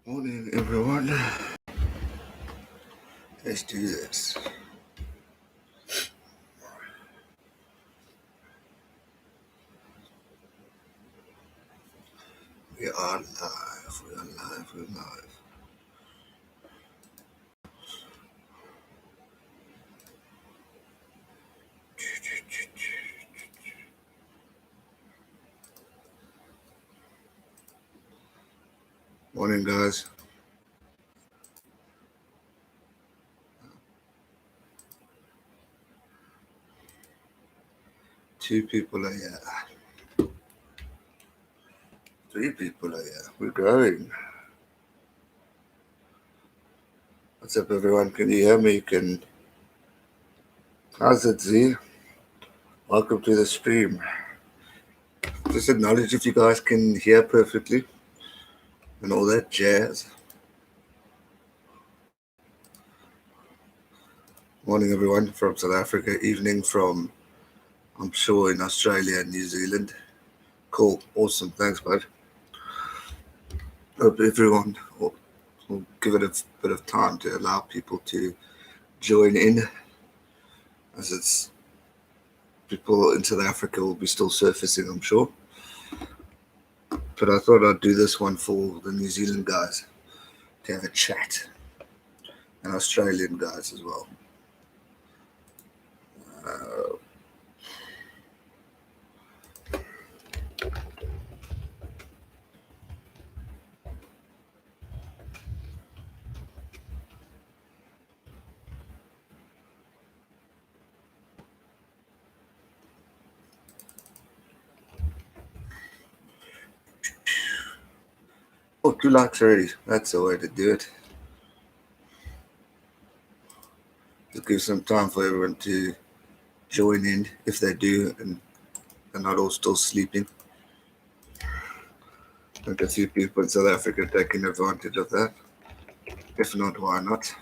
Morning, everyone. Let's do this. We are live. We are live. We're live. Morning, guys. Two people are here. Three people are here. We're growing. What's up, everyone? Can you hear me? How's it, Z? Welcome to the stream. Just acknowledge if you guys can hear perfectly and all that jazz. Morning, everyone from South Africa. Evening from, I'm sure, in Australia and New Zealand. Cool. Awesome. Thanks, bud. Hope everyone will give it a bit of time to allow people to join in, as it's people in South Africa will be still surfacing, I'm sure. But I thought I'd do this one for the New Zealand guys to have a chat, and Australian guys as well. Oh, 2 likes already. That's the way to do it. Just give some time for everyone to join in if they do, and they're not all still sleeping. I think a few people in South Africa taking advantage of that. If not, why not?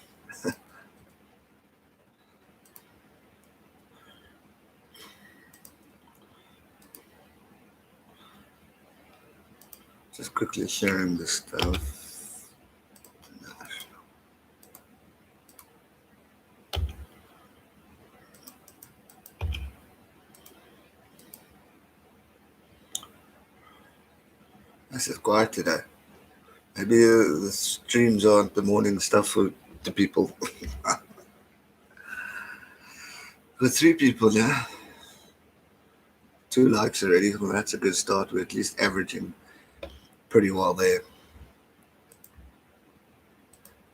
Just quickly sharing this stuff. This is quiet today. Maybe the streams aren't the morning stuff for the people. With 3 people, yeah. 2 likes already. Well, that's a good start. We're at least averaging pretty well there.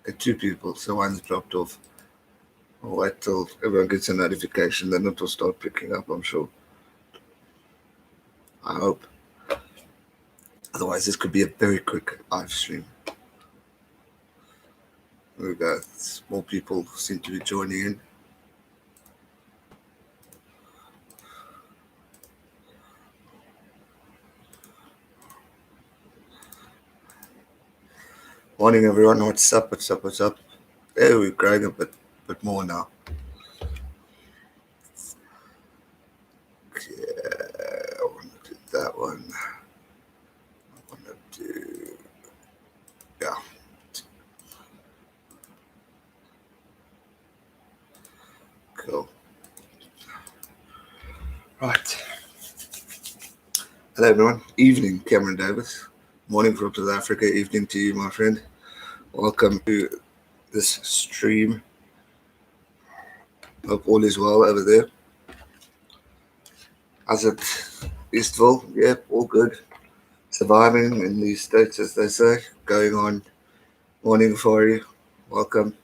Got 2 people, so one's dropped off. I'll wait till everyone gets a notification, then it will start picking up, I'm sure. I hope. Otherwise, this could be a very quick live stream. We got more people seem to be joining in. Morning, everyone. What's up? What's up? What's up? Hey, we're growing a bit more now. Okay, I want to do that one. I want to do, yeah. Cool. Right. Hello, everyone. Evening, Cameron Davis. Morning from South Africa. Evening to you, my friend. Welcome to this stream. Hope all is well over there. How's it, Eastville? Yep, all good. Surviving in these states, as they say. Going on. Morning for you. Welcome.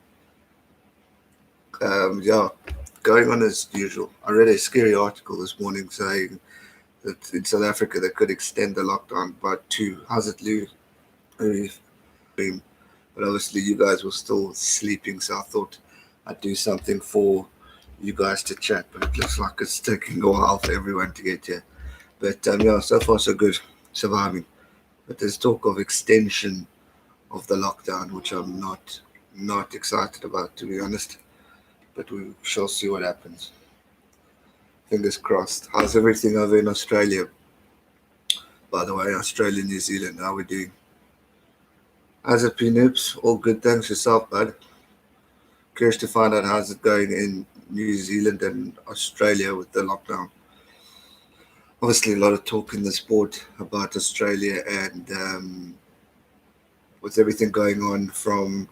Yeah, going on as usual. I read a scary article this morning saying that in South Africa they could extend the lockdown by 2. How's it, Lou? But obviously you guys were still sleeping, so I thought I'd do something for you guys to chat, but it looks like it's taking a while for everyone to get here. But yeah, so far so good, surviving. But there's talk of extension of the lockdown, which I'm not excited about, to be honest. But we shall see what happens. Fingers crossed. How's everything over in Australia? By the way, Australia, New Zealand, how are we doing? As a P-Noops, all good, thanks yourself, bud. Curious to find out how's it going in New Zealand and Australia with the lockdown. Obviously, a lot of talk in the sport about Australia and with everything going on from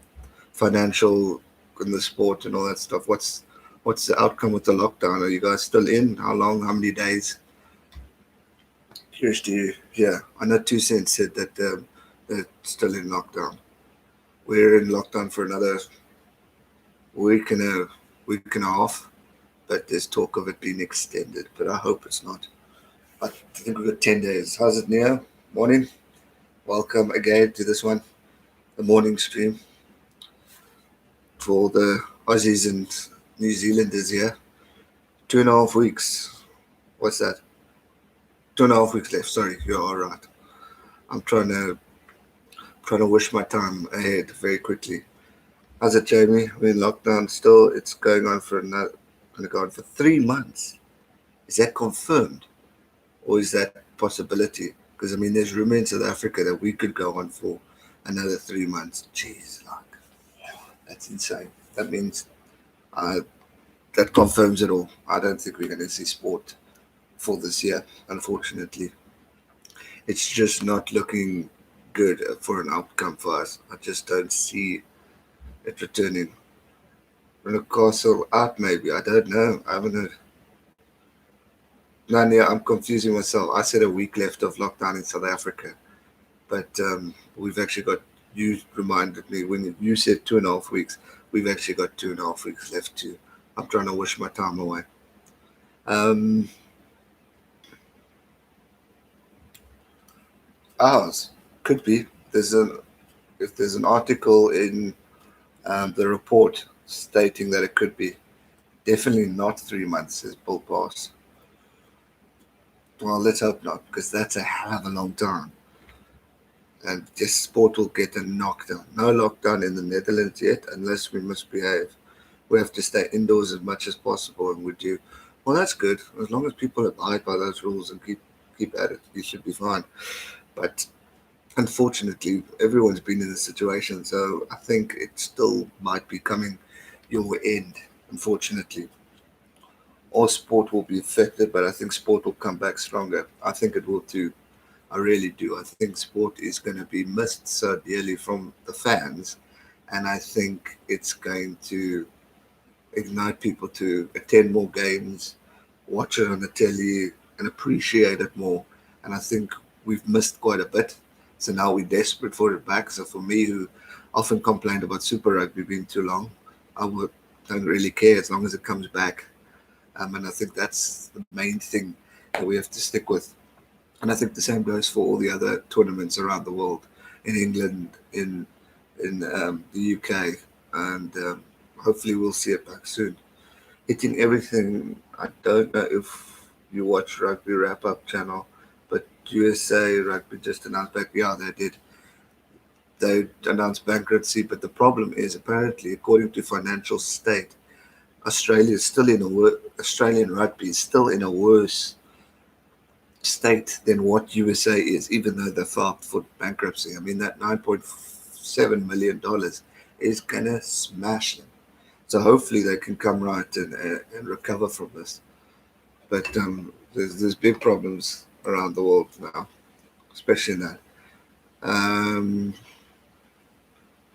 financial in the sport and all that stuff. What's the outcome with the lockdown? Are you guys still in? How long? How many days? Curious to hear. I know 2 Cents said that they're still in lockdown. We're in lockdown for another week and a week and a half, but there's talk of it being extended. But I hope it's not. I think we've got 10 days. How's it, Neo? Morning. Welcome again to this one, the morning stream for all the Aussies and New Zealanders here. 2.5 weeks. What's that? 2.5 weeks left. Sorry, you're all right. I'm trying to wish my time ahead very quickly. How's it, Jamie? We're in lockdown still. It's going on for going to go on for 3 months. Is that confirmed, or is that possibility? Because I mean, there's rumor in South Africa that we could go on for another 3 months. Jeez, like that's insane. That means that confirms it all. I don't think we're going to see sport for this year, unfortunately. It's just not looking good for an outcome for us. I just don't see it returning. Newcastle out, maybe. I don't know. I haven't heard. No, yeah, I'm confusing myself. I said a week left of lockdown in South Africa, but we've actually got. You reminded me when you said 2.5 weeks. We've actually got 2.5 weeks left too. I'm trying to wish my time away. Um, Ours could be. If there's an article in the report stating that it could be definitely not 3 months, says Bill Pass. Well, let's hope not, because that's a hell of a long time. And this sport will get a knockdown. No lockdown in the Netherlands yet, unless we misbehave. We have to stay indoors as much as possible, and we do. Well, that's good. As long as people abide by those rules and keep at it, you should be fine. But unfortunately, everyone's been in this situation, so I think it still might be coming your end, unfortunately. All sport will be affected, but I think sport will come back stronger. I think it will too. I really do. I think sport is going to be missed so dearly from the fans, and I think it's going to ignite people to attend more games, watch it on the telly, and appreciate it more. And I think we've missed quite a bit. So now we're desperate for it back. So for me, who often complained about Super Rugby being too long, don't really care as long as it comes back. And I think that's the main thing that we have to stick with. And I think the same goes for all the other tournaments around the world, in England, in the UK, and hopefully we'll see it back soon. Hitting everything. I don't know if you watch Rugby Wrap Up channel, but USA Rugby just announced back. Yeah, they did. They announced bankruptcy, but the problem is apparently, according to Financial State, Australian rugby is still in a worse state than what USA is, even though they filed for bankruptcy. I mean, that $9.7 million is gonna smash them. So hopefully they can come right and recover from this. But there's big problems around the world now, especially in that. Um,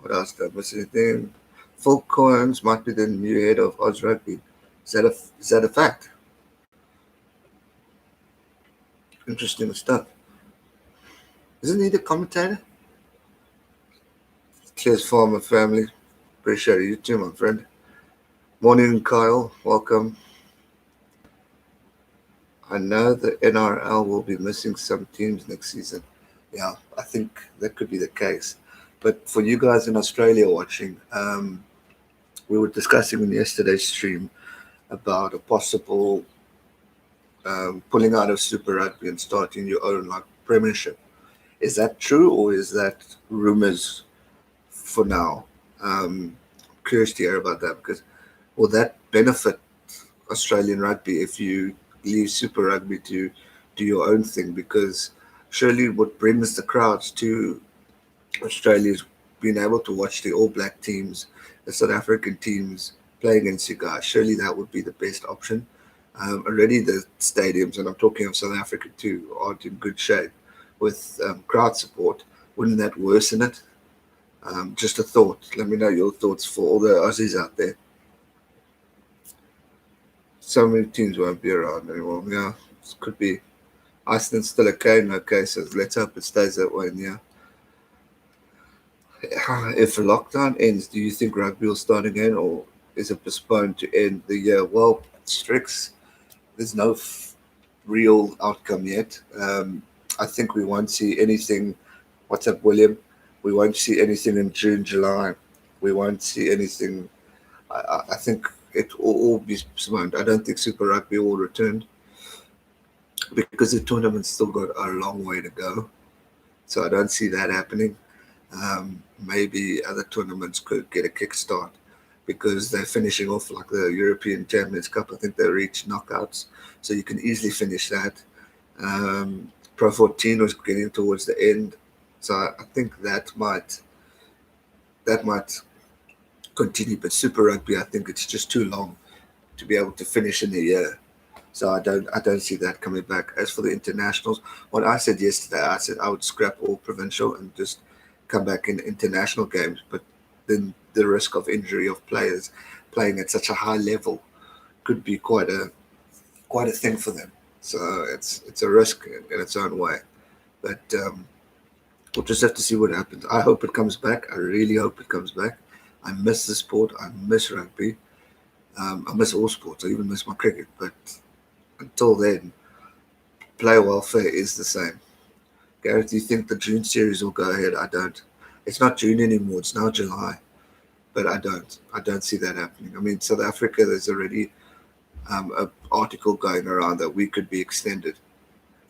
what else did I miss anything? Phil Collins might be the new head of Oz Rugby. Is that a fact? Interesting stuff. Isn't he the commentator? Cheers, farmer family. Appreciate you too, my friend. Morning, Kyle. Welcome. I know the NRL will be missing some teams next season. Yeah, I think that could be the case. But for you guys in Australia watching, we were discussing in yesterday's stream about a possible pulling out of Super Rugby and starting your own like Premiership. Is that true, or is that rumors for now? Curious to hear about that, because will that benefit Australian rugby if you leave Super Rugby to do your own thing? Because surely what brings the crowds to Australia is being able to watch the All Black teams, the South African teams play against you guys, surely that would be the best option. Already the stadiums, and I'm talking of South Africa too, aren't in good shape with crowd support. Wouldn't that worsen it? Just a thought. Let me know your thoughts for all the Aussies out there. So many teams won't be around anymore. Yeah, it could be. Iceland's still okay, no cases. Let's hope it stays that way. Yeah. If the lockdown ends, do you think rugby will start again, or is it postponed to end the year? Well, Strix, there's no real outcome yet. I think we won't see anything. What's up, William? We won't see anything in June, July. We won't see anything. I think it will all be postponed. I don't think Super Rugby will return because the tournament's still got a long way to go. So I don't see that happening. Maybe other tournaments could get a kickstart because they're finishing off like the European Champions Cup. I think they reach knockouts, so you can easily finish that. Pro 14 was getting towards the end, so I think that might continue. But Super Rugby, I think it's just too long to be able to finish in a year. So I don't see that coming back. As for the internationals, what I said yesterday, I said I would scrap all provincial and just come back in international games. But then the risk of injury of players playing at such a high level could be quite a thing for them. So it's a risk in its own way. But we'll just have to see what happens. I hope it comes back. I really hope it comes back. I miss the sport. I miss rugby. I miss all sports. I even miss my cricket. But until then, player welfare is the same. Gareth, do you think the June series will go ahead? I don't. It's not June anymore. It's now July. But I don't. I don't see that happening. I mean, South Africa, there's already an article going around that we could be extended.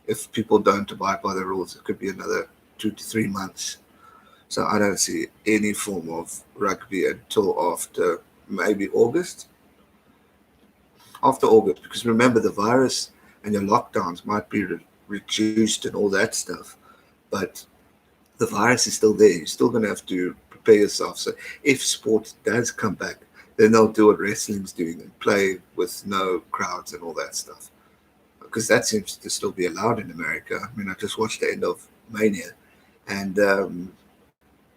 If people don't abide by the rules, it could be another 2 to 3 months. So I don't see any form of rugby until after maybe August. After August, because remember the virus and your lockdowns might be reduced and all that stuff, but the virus is still there. You're still going to have to prepare yourself. So if sport does come back, then they'll do what wrestling's doing and play with no crowds and all that stuff. Because that seems to still be allowed in America. I mean, I just watched the end of Mania, and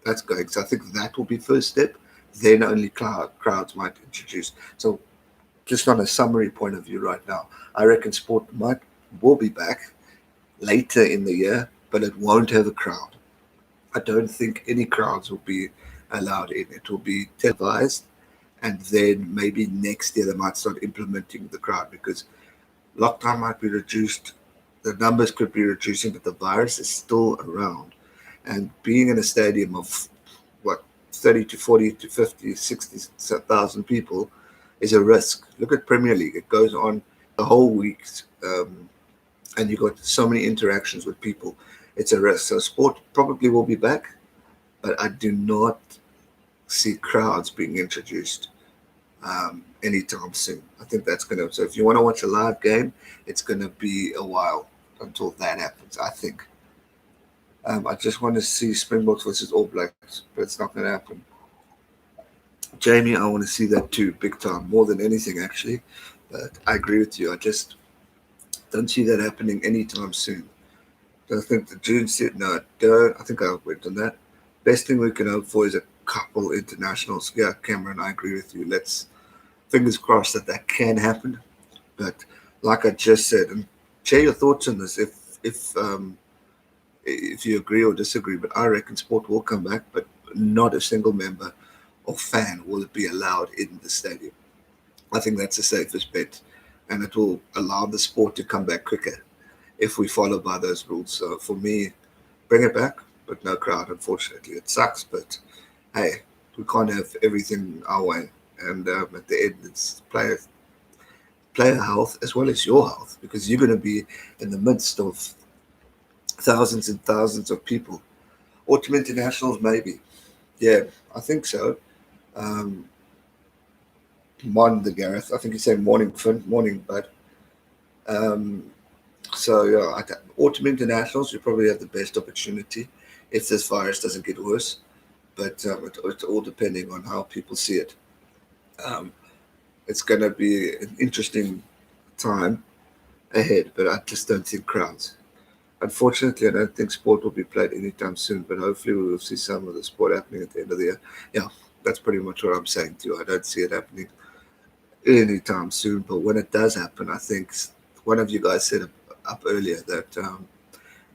that's going. So I think that will be first step. Then only crowds might introduce. So just on a summary point of view right now, I reckon sport will be back later in the year, but it won't have a crowd. I don't think any crowds will be allowed in. It will be televised, and then maybe next year they might start implementing the crowd because lockdown might be reduced, the numbers could be reducing, but the virus is still around. And being in a stadium of what 30 to 40 to 50, 60,000 people is a risk. Look at Premier League; it goes on the whole week, and you got so many interactions with people. It's a risk. So sport probably will be back, but I do not see crowds being introduced anytime soon. I think that's going to. So if you want to watch a live game, it's going to be a while until that happens. I think. I just want to see Springboks versus All Blacks, but it's not going to happen. Jamie, I want to see that too, big time, more than anything actually. But I agree with you. I just don't see that happening anytime soon. I think the June set, no, I don't. I think I went on that. Best thing we can hope for is a couple internationals. Yeah, Cameron, I agree with you. Let's fingers crossed that can happen. But like I just said, and share your thoughts on this if you agree or disagree. But I reckon sport will come back, but not a single member or fan will be allowed in the stadium. I think that's the safest bet, and it will allow the sport to come back quicker if we follow by those rules. So for me, bring it back, but no crowd. Unfortunately, it sucks, but hey, we can't have everything our way. And at the end, it's player health as well as your health, because you're going to be in the midst of thousands and thousands of people. Autumn internationals, maybe. Yeah, I think so. Um, Morning, the Gareth. I think you say morning, Finn. Morning, bud. Um, so yeah, autumn internationals, you probably have the best opportunity if this virus doesn't get worse. but it's all depending on how people see it. Um, it's going to be an interesting time ahead, but I just don't think crowds. Unfortunately, I don't think sport will be played anytime soon, but hopefully we will see some of the sport happening at the end of the year. Yeah, that's pretty much what I'm saying too. I don't see it happening anytime soon, but when it does happen, I think one of you guys said up earlier that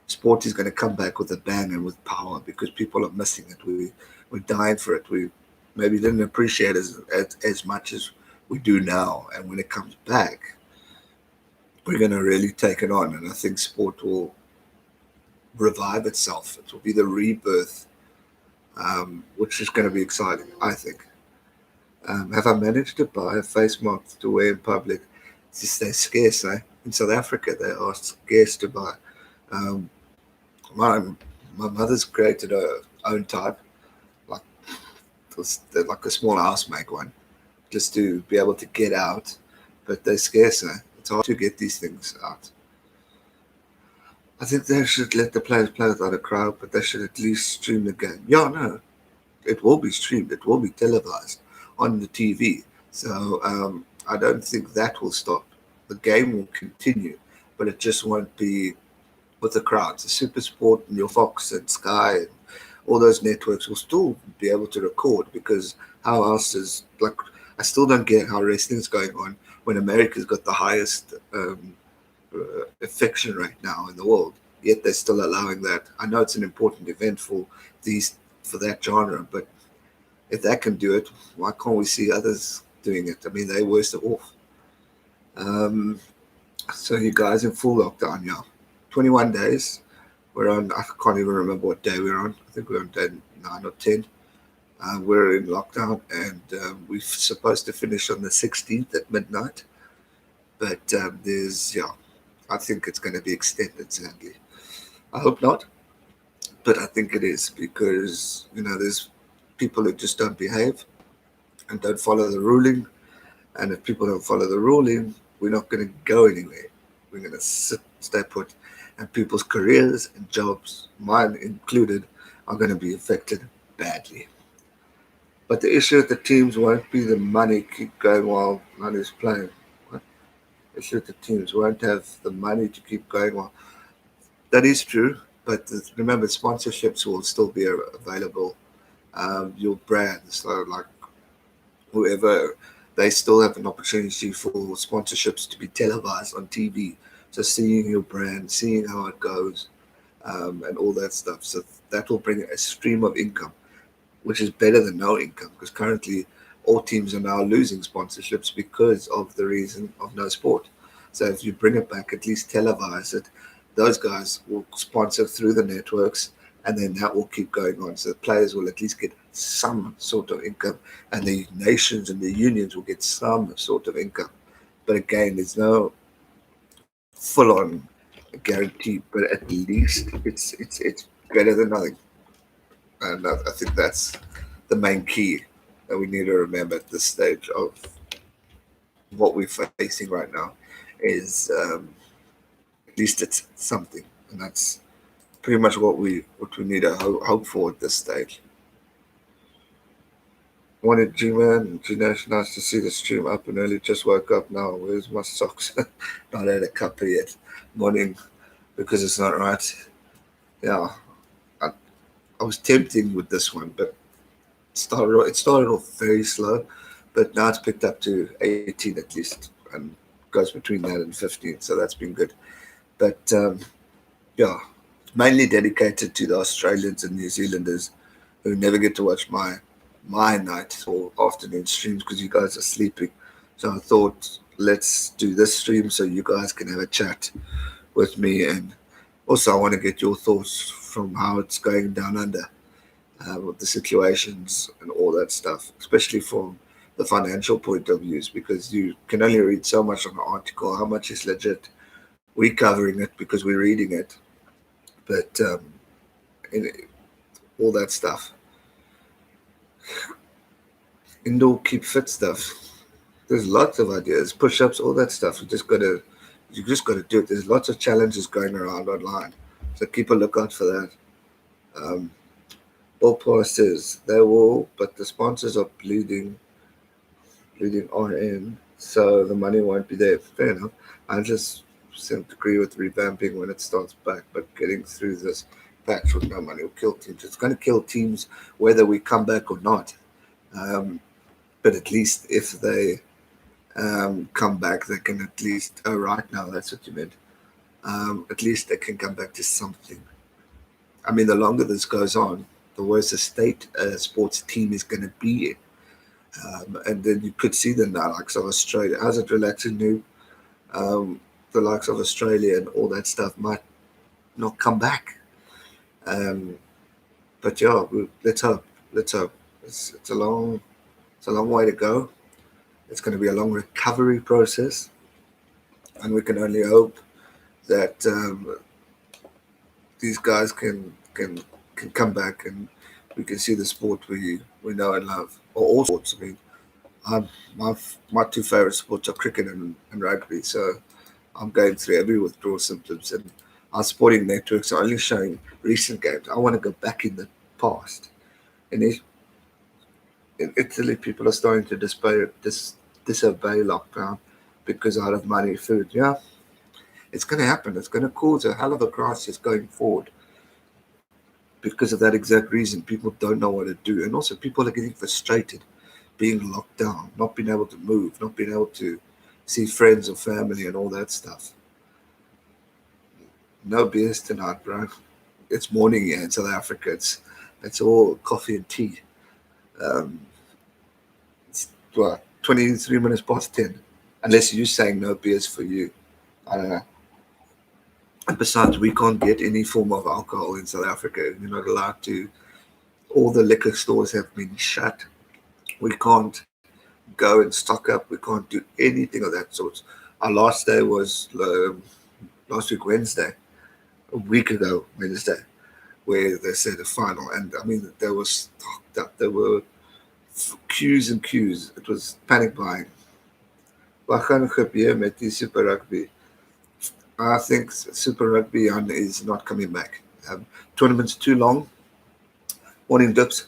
sport is going to come back with a bang and with power because people are missing it. We're dying for it. We maybe didn't appreciate it as much as we do now, and when it comes back, we're going to really take it on. And I think sport will revive itself. It will be the rebirth, which is going to be exciting, I think. Have I managed to buy a face mask to wear in public? They're scarce, eh? In South Africa, they are scarce to buy. Um, my my mother's created her own type, like like a small housemake one, just to be able to get out. But they're scarce, eh? It's hard to get these things out. I think they should let the players play without a crowd, but they should at least stream the game. Yeah, no, it will be streamed. It will be televised on the TV. So I don't think that will stop. The game will continue, but it just won't be with the crowds. The Super Sport and your Fox and Sky and all those networks will still be able to record because how else is like I still don't get how wrestling's going on when America's got the highest affection right now in the world. Yet they're still allowing that. I know it's an important event for that genre, but if that can do it, why can't we see others doing it? I mean, they're worse off. Um, so you guys in full lockdown, yeah. 21 days. We're on, I can't even remember what day we're on. I think we're on day 9 or 10. We're in lockdown and we're supposed to finish on the 16th at midnight. But yeah, I think it's going to be extended, sadly. I hope not, but I think it is because, there's people who just don't behave and don't follow the ruling. And if people don't follow the ruling, we're not going to go anywhere. We're going to stay put. And people's careers and jobs, mine included, are going to be affected badly. But the issue with the teams won't be the money keep going while none is playing. What? The issue with the teams won't have the money to keep going while. That is true, but remember, sponsorships will still be available. Your brands, so like whoever, they still have an opportunity for sponsorships to be televised on TV. So seeing your brand, seeing how it goes, and all that stuff. So that will bring a stream of income, which is better than no income because currently all teams are now losing sponsorships because of the reason of no sport. So if you bring it back, at least televise it, those guys will sponsor through the networks and then that will keep going on. So the players will at least get some sort of income and the nations and the unions will get some sort of income. But again, there's no full on guarantee, but at least it's better than nothing. And I think that's the main key that we need to remember at this stage of what we're facing right now is at least it's something, and that's pretty much what we need to hope for at this stage. Wanted G-Man, G-Nash, nice to see the stream up and early. Just woke up now. Where's my socks? Not had a cuppa yet. Morning, because it's not right. Yeah, I was tempting with this one, but it started off very slow, but now it's picked up to 18 at least, and goes between that and 15. So that's been good. But yeah, it's mainly dedicated to the Australians and New Zealanders who never get to watch my night or afternoon streams because you guys are sleeping. So I thought let's do this stream so you guys can have a chat with me, and also I want to get your thoughts from how it's going down under with the situations and all that stuff, especially from the financial point of views, because you can only read so much on an article. How much is legit? We're covering it because we're reading it, but in all that stuff, indoor keep fit stuff. There's lots of ideas, push-ups, all that stuff. You just gotta do it. There's lots of challenges going around online, so keep a lookout for that. Um, all passes. They will, but the sponsors are bleeding on in, so the money won't be there. Fair enough. I just seem to agree with revamping when it starts back, but getting through this patch with no money will kill teams. It's going to kill teams whether we come back or not. Um, but at least if they come back, they can at least. Oh, right now, that's what you meant. At least they can come back to something. I mean, the longer this goes on, the worse the state sports team is going to be in. And then you could see the likes of Australia. How's it relaxing new? Um, the likes of Australia and all that stuff might not come back. Um, but yeah, let's hope. Let's hope. It's a long way to go. It's going to be a long recovery process, and we can only hope that these guys can come back and we can see the sport we know and love, or all sports. I mean, my my two favorite sports are cricket and rugby. So I'm going through every withdrawal symptoms, and our sporting networks are only showing recent games. I want to go back in the past. And in Italy, people are starting to disobey lockdown because out of money, food. Yeah, it's going to happen. It's going to cause a hell of a crisis going forward because of that exact reason. People don't know what to do, and also people are getting frustrated being locked down, not being able to move, not being able to see friends or family and all that stuff. No beers tonight, bro. It's morning here in South Africa. It's all coffee and tea. Um, it's what, 23 minutes past 10. Unless you're saying no beers for you. I don't know. And besides, we can't get any form of alcohol in South Africa. You're not allowed to. All the liquor stores have been shut. We can't go and stock up. We can't do anything of that sort. Our last day was last week, Wednesday, a week ago, Wednesday, where they said the final. And I mean, there was stocked up. There were queues and queues. It was panic buying. Wat gaan gebeur met die Super Rugby? I think Super Rugby is not coming back. Tournament's too long. Morning dips.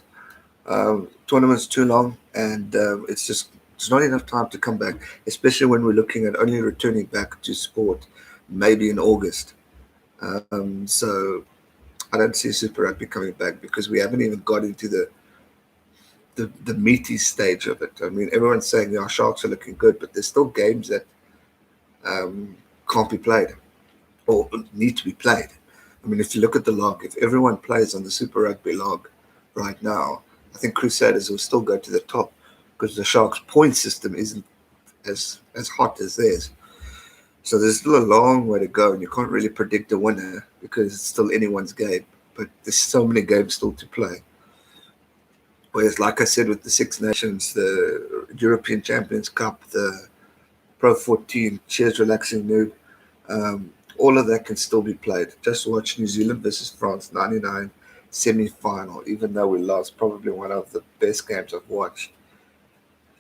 Tournament's too long, and it's not enough time to come back, especially when we're looking at only returning back to sport maybe in August. So I don't see Super Rugby coming back because we haven't even got into the meaty stage of it. I mean, everyone's saying our Sharks are looking good, but there's still games that can't be played or need to be played. I mean, if you look at the log, if everyone plays on the Super Rugby log right now, I think Crusaders will still go to the top because the Sharks' point system isn't as hot as theirs. So there's still a long way to go, and you can't really predict a winner because it's still anyone's game. But there's so many games still to play. Whereas, like I said, with the Six Nations, the European Champions Cup, the Pro 14, Cheers Relaxing Noob, all of that can still be played. Just watch New Zealand versus France 99 semi-final, even though we lost, probably one of the best games I've watched.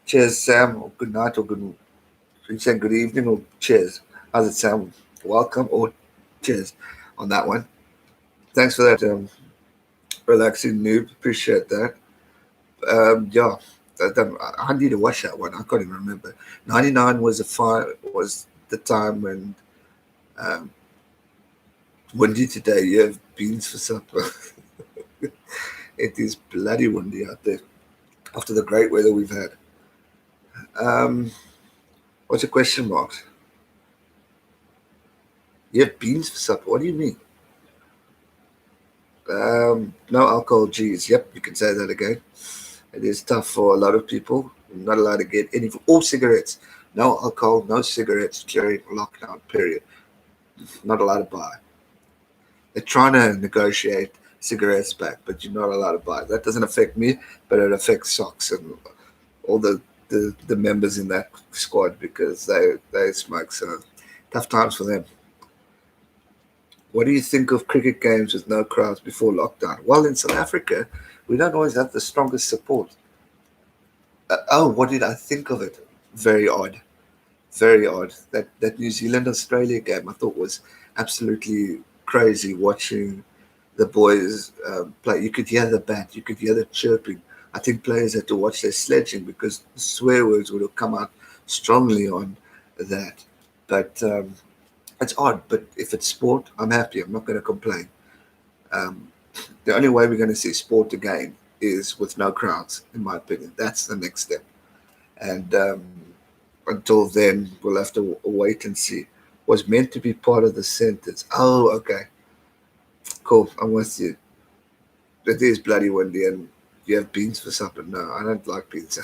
Cheers, Sam, or good night, or good. You saying good evening or cheers? How's it sound? Welcome or cheers on that one. Thanks for that, relaxing noob. Appreciate that. Yeah, I need to watch that one. I can't even remember. 99 was the time when windy today. You have beans for supper. It is bloody windy out there after the great weather we've had. What's your question marks? You have beans for supper. What do you mean? No alcohol. Geez, yep, you can say that again. It is tough for a lot of people. You're not allowed to get any or cigarettes. No alcohol, no cigarettes during lockdown period. Not allowed to buy. They're trying to negotiate cigarettes back, but you're not allowed to buy. That doesn't affect me, but it affects Socks and all the members in that squad because they smoke. So tough times for them. What do you think of cricket games with no crowds before lockdown? Well, in South Africa, we don't always have the strongest support. Oh, what did I think of it? Very odd. Very odd. That New Zealand Australia game I thought was absolutely crazy watching the boys play. You could hear the bat, you could hear the chirping. I think players had to watch their sledging because swear words would have come out strongly on that. But it's odd. But if it's sport, I'm happy. I'm not going to complain. Um, the only way we're going to see sport again is with no crowds, in my opinion. That's the next step. And until then, we'll have to wait and see. Was meant to be part of the sentence. Oh, okay. Cool. I'm with you. It is bloody windy and you have beans for supper. No, I don't like beans.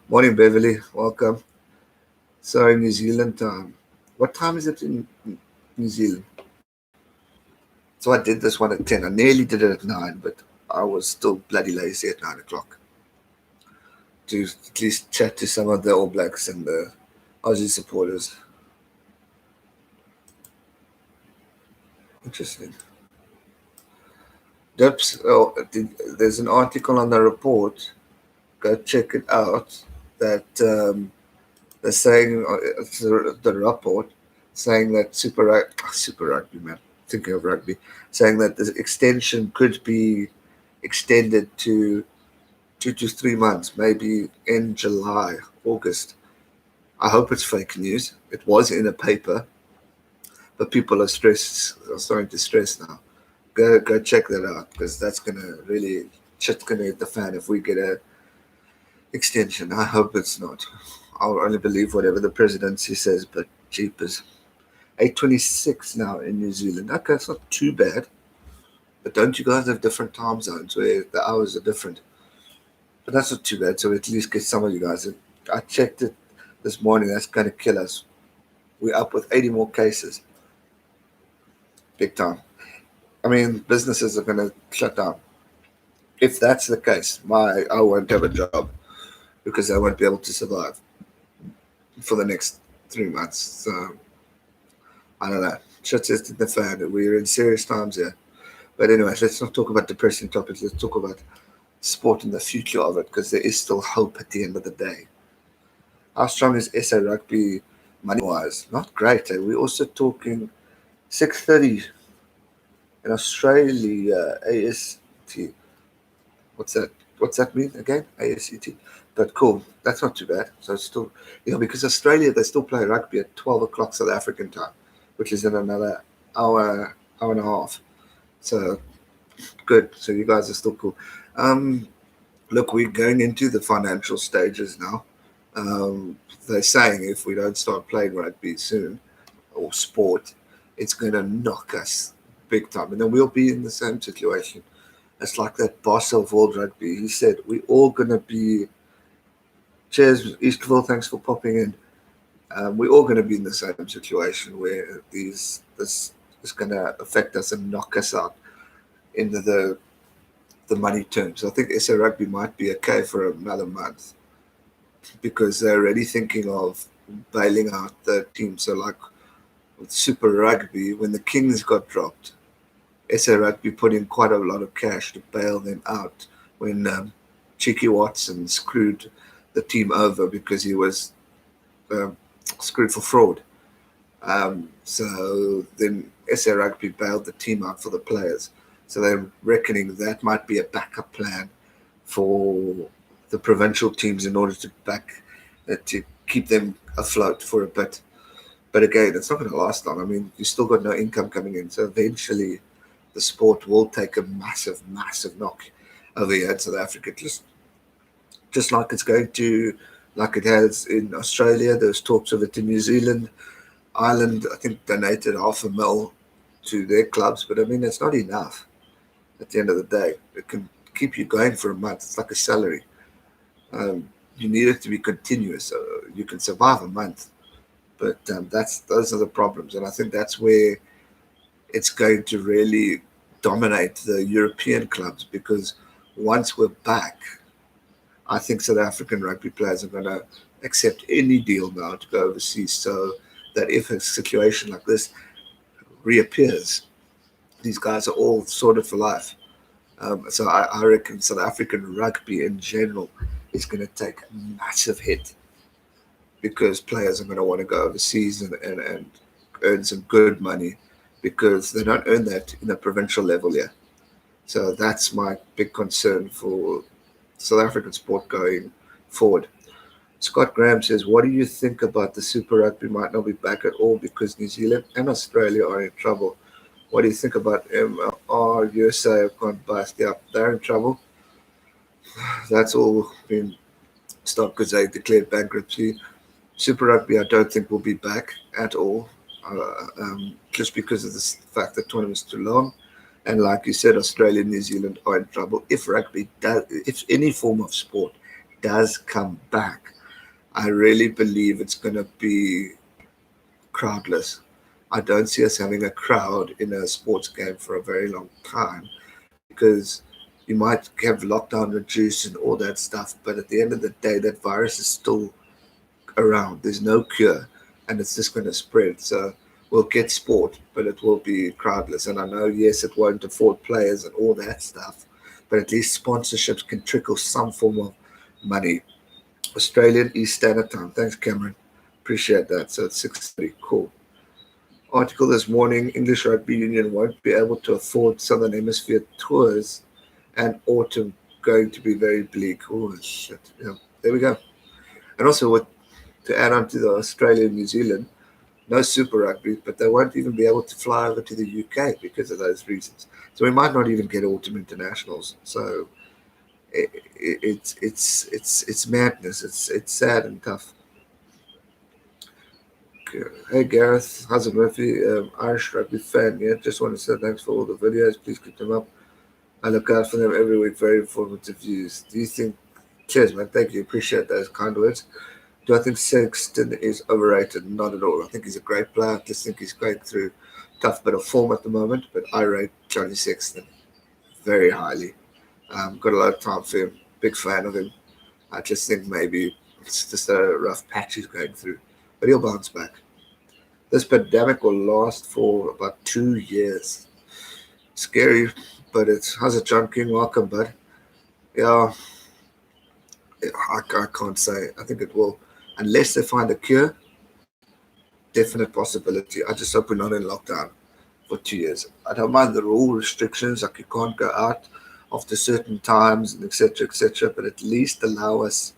Morning, Beverly. Welcome. Sorry, New Zealand time. What time is it in New Zealand? So I did this one at 10. I nearly did it at 9, but I was still bloody lazy at 9 o'clock to at least chat to some of the All Blacks and the Aussie supporters. Interesting. Dips, oh, there's an article on the report. Go check it out. That they're saying it's the report saying that Super Rugby, man, thinking of rugby, saying that the extension could be extended to 2 to 3 months, maybe in July, August. I hope it's fake news. It was in a paper, but people are starting to stress now. Go check that out because that's gonna really shit's gonna hit the fan if we get a extension. I hope it's not. I'll only believe whatever the presidency says, but jeepers. 8:26 now in New Zealand. Okay, it's not too bad. But don't you guys have different time zones where the hours are different? But that's not too bad. So at least get some of you guys. I checked it this morning. That's going to kill us. We're up with 80 more cases. Big time. I mean, businesses are going to shut down. If that's the case, I won't have a job because I won't be able to survive for the next 3 months. So I don't know. Shit's just in the fan. We're in serious times here. But anyway, let's not talk about depressing topics. Let's talk about sport and the future of it because there is still hope at the end of the day. How strong is SA Rugby money-wise? Not great. We're also talking 6:30 in Australia, AST. What's that? What's that mean again? ASET. But cool. That's not too bad. So it's still, because Australia, they still play rugby at 12 o'clock South African time, which is in another hour and a half. So good. So you guys are still cool. Look, we're going into the financial stages now. They're saying if we don't start playing rugby soon or sport, it's going to knock us big time. And then we'll be in the same situation. It's like that boss of World Rugby. He said, we're all going to be, cheers, Eastville, thanks for popping in. We're all going to be in the same situation where this is going to affect us and knock us out into the money terms. I think SA Rugby might be okay for another month because they're already thinking of bailing out the team. So like with Super Rugby, when the Kings got dropped, SA Rugby put in quite a lot of cash to bail them out when Cheeky Watson screwed the team over because he was screwed for fraud. So then SA Rugby bailed the team out for the players. So they're reckoning that might be a backup plan for the provincial teams in order to keep them afloat for a bit. But again, it's not going to last long. I mean, you still got no income coming in. So eventually the sport will take a massive, massive knock over here in South Africa. Just like it's going to, like it has in Australia. There's talks of it in New Zealand. Ireland, I think, donated $500,000 to their clubs. But I mean, it's not enough at the end of the day. It can keep you going for a month. It's like a salary. You need it to be continuous so you can survive a month. But those are the problems. And I think that's where it's going to really dominate the European clubs because once we're back, I think South African rugby players are going to accept any deal now to go overseas so that if a situation like this reappears, these guys are all sorted for life. So I reckon South African rugby in general is going to take a massive hit because players are going to want to go overseas and earn some good money because they don't earn that in a provincial level yet. So that's my big concern for South African sport going forward. Scott Graham says, what do you think about the Super Rugby might not be back at all because New Zealand and Australia are in trouble? What do you think about MLR, USA have gone bust? Yeah, they're in trouble. That's all been stopped because they declared bankruptcy. Super Rugby, I don't think will be back at all, just because of the fact that tournament's too long. And like you said, Australia and New Zealand are in trouble. If any form of sport does come back, I really believe it's going to be crowdless. I don't see us having a crowd in a sports game for a very long time because you might have lockdown reduced and all that stuff, but at the end of the day, that virus is still around. There's no cure, and it's just going to spread. So we'll get sport, but it will be crowdless. And I know, yes, it won't afford players and all that stuff, but at least sponsorships can trickle some form of money. Australian East Standard Time. Thanks, Cameron. Appreciate that. So it's 6:30. Cool. Article this morning: English Rugby Union won't be able to afford Southern Hemisphere tours, and autumn going to be very bleak. Oh shit! Yeah, there we go. And also, to add on to the Australia and New Zealand, no Super Rugby, but they won't even be able to fly over to the UK because of those reasons. So we might not even get autumn internationals. So it's madness. It's sad and tough. Hey Gareth, how's it Murphy? Irish rugby fan. Yeah, just want to say thanks for all the videos. Please keep them up. I look out for them every week. Very informative views. Do you think? Cheers, man. Thank you. Appreciate those kind words. Do I think Sexton is overrated? Not at all. I think he's a great player. I just think he's going through a tough bit of form at the moment. But I rate Johnny Sexton very highly. Got a lot of time for him. Big fan of him. I just think maybe it's just a rough patch he's going through. But he'll bounce back. This pandemic will last for about 2 years. Scary, but it's how's it, John King? Welcome, bud. Yeah, I can't say. I think it will, unless they find a cure. Definite possibility. I just hope we're not in lockdown for 2 years. I don't mind the rule restrictions, like you can't go out after certain times and etc. But at least allow us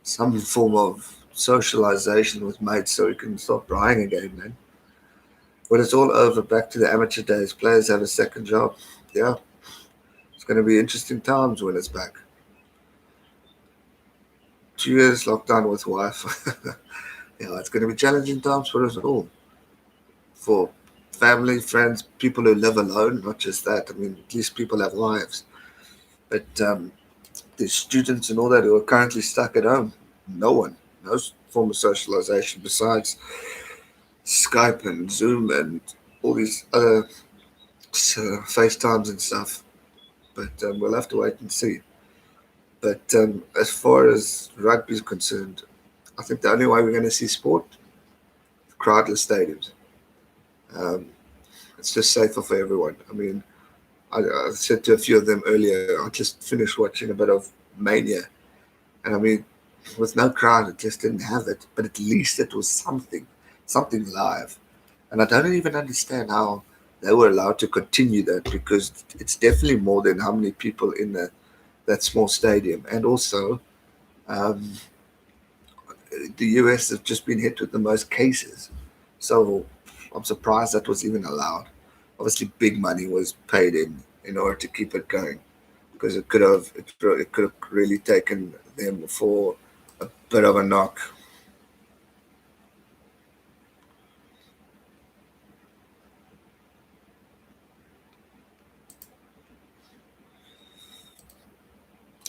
some form of socialization with mates so we can stop crying again, man. When it's all over, back to the amateur days. Players have a second job. Yeah, it's going to be interesting times when it's back. 2 years lockdown with wife. Yeah, it's going to be challenging times for us all. For family, friends, people who live alone, not just that. I mean, at least people have lives. But there's students and all that who are currently stuck at home. No one, no form of socialization besides Skype and Zoom and all these other FaceTimes and stuff. But we'll have to wait and see. But as far as rugby is concerned, I think the only way we're going to see sport, crowdless stadiums. Um, it's just safer for everyone. I mean, I said to a few of them earlier, I just finished watching a bit of Mania. And I mean, with no crowd, it just didn't have it. But at least it was something live. And I don't even understand how they were allowed to continue that because it's definitely more than how many people in that small stadium. And also, um, the US has just been hit with the most cases. So I'm surprised that was even allowed. Obviously, big money was paid in order to keep it going because it could have really taken them for a bit of a knock.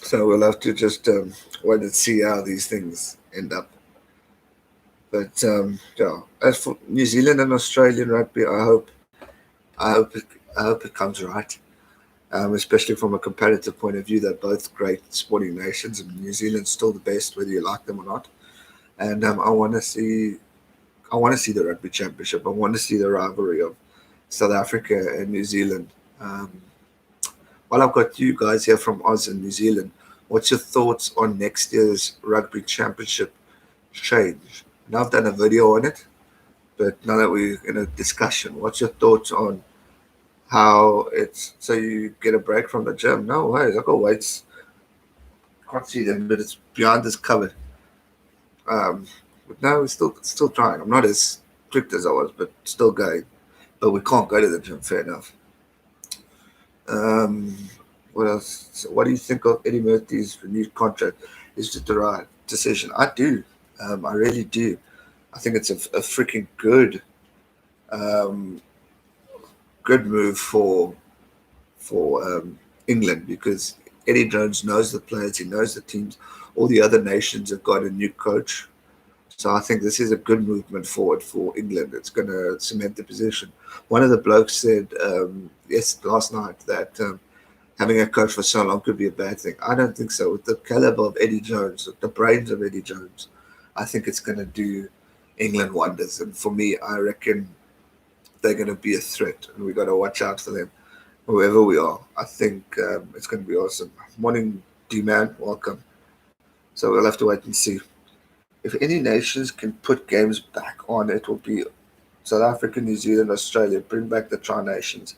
So we'll have to just wait and see how these things end up. But yeah, as for New Zealand and Australian rugby, I hope it, I hope it comes right. Especially from a competitive point of view. They're both great sporting nations, and New Zealand's still the best, whether you like them or not. And I want to see the rugby championship. I want to see the rivalry of South Africa and New Zealand. Um, while I've got you guys here from Oz and New Zealand, what's your thoughts on next year's rugby championship change? And I've done a video on it, But now that we're in a discussion, what's your thoughts on how it's so you get a break from the gym? No way, I got weights. Can't see them, but it's behind this cupboard. But no, we're still trying. I'm not as strict as I was, but still going. But we can't go to the gym. Fair enough. Um, what else? So what do you think of Eddie Murphy's renewed contract? Is it the right decision? I do. I really do. I think it's a freaking um, good move for England because Eddie Jones knows the players, he knows the teams. All the other nations have got a new coach, so I think this is a good movement forward for England. It's going to cement the position. One of the blokes said last night that having a coach for so long could be a bad thing. I don't think so. With the caliber of Eddie Jones, the brains of Eddie Jones, I think it's going to do England wonders. And for me, I reckon they're going to be a threat, and we got to watch out for them whoever we are. I think it's going to be awesome. Morning, D-Man, welcome. So we'll have to wait and see. If any nations can put games back on, it will be South Africa, New Zealand, Australia. Bring back the Tri-Nations.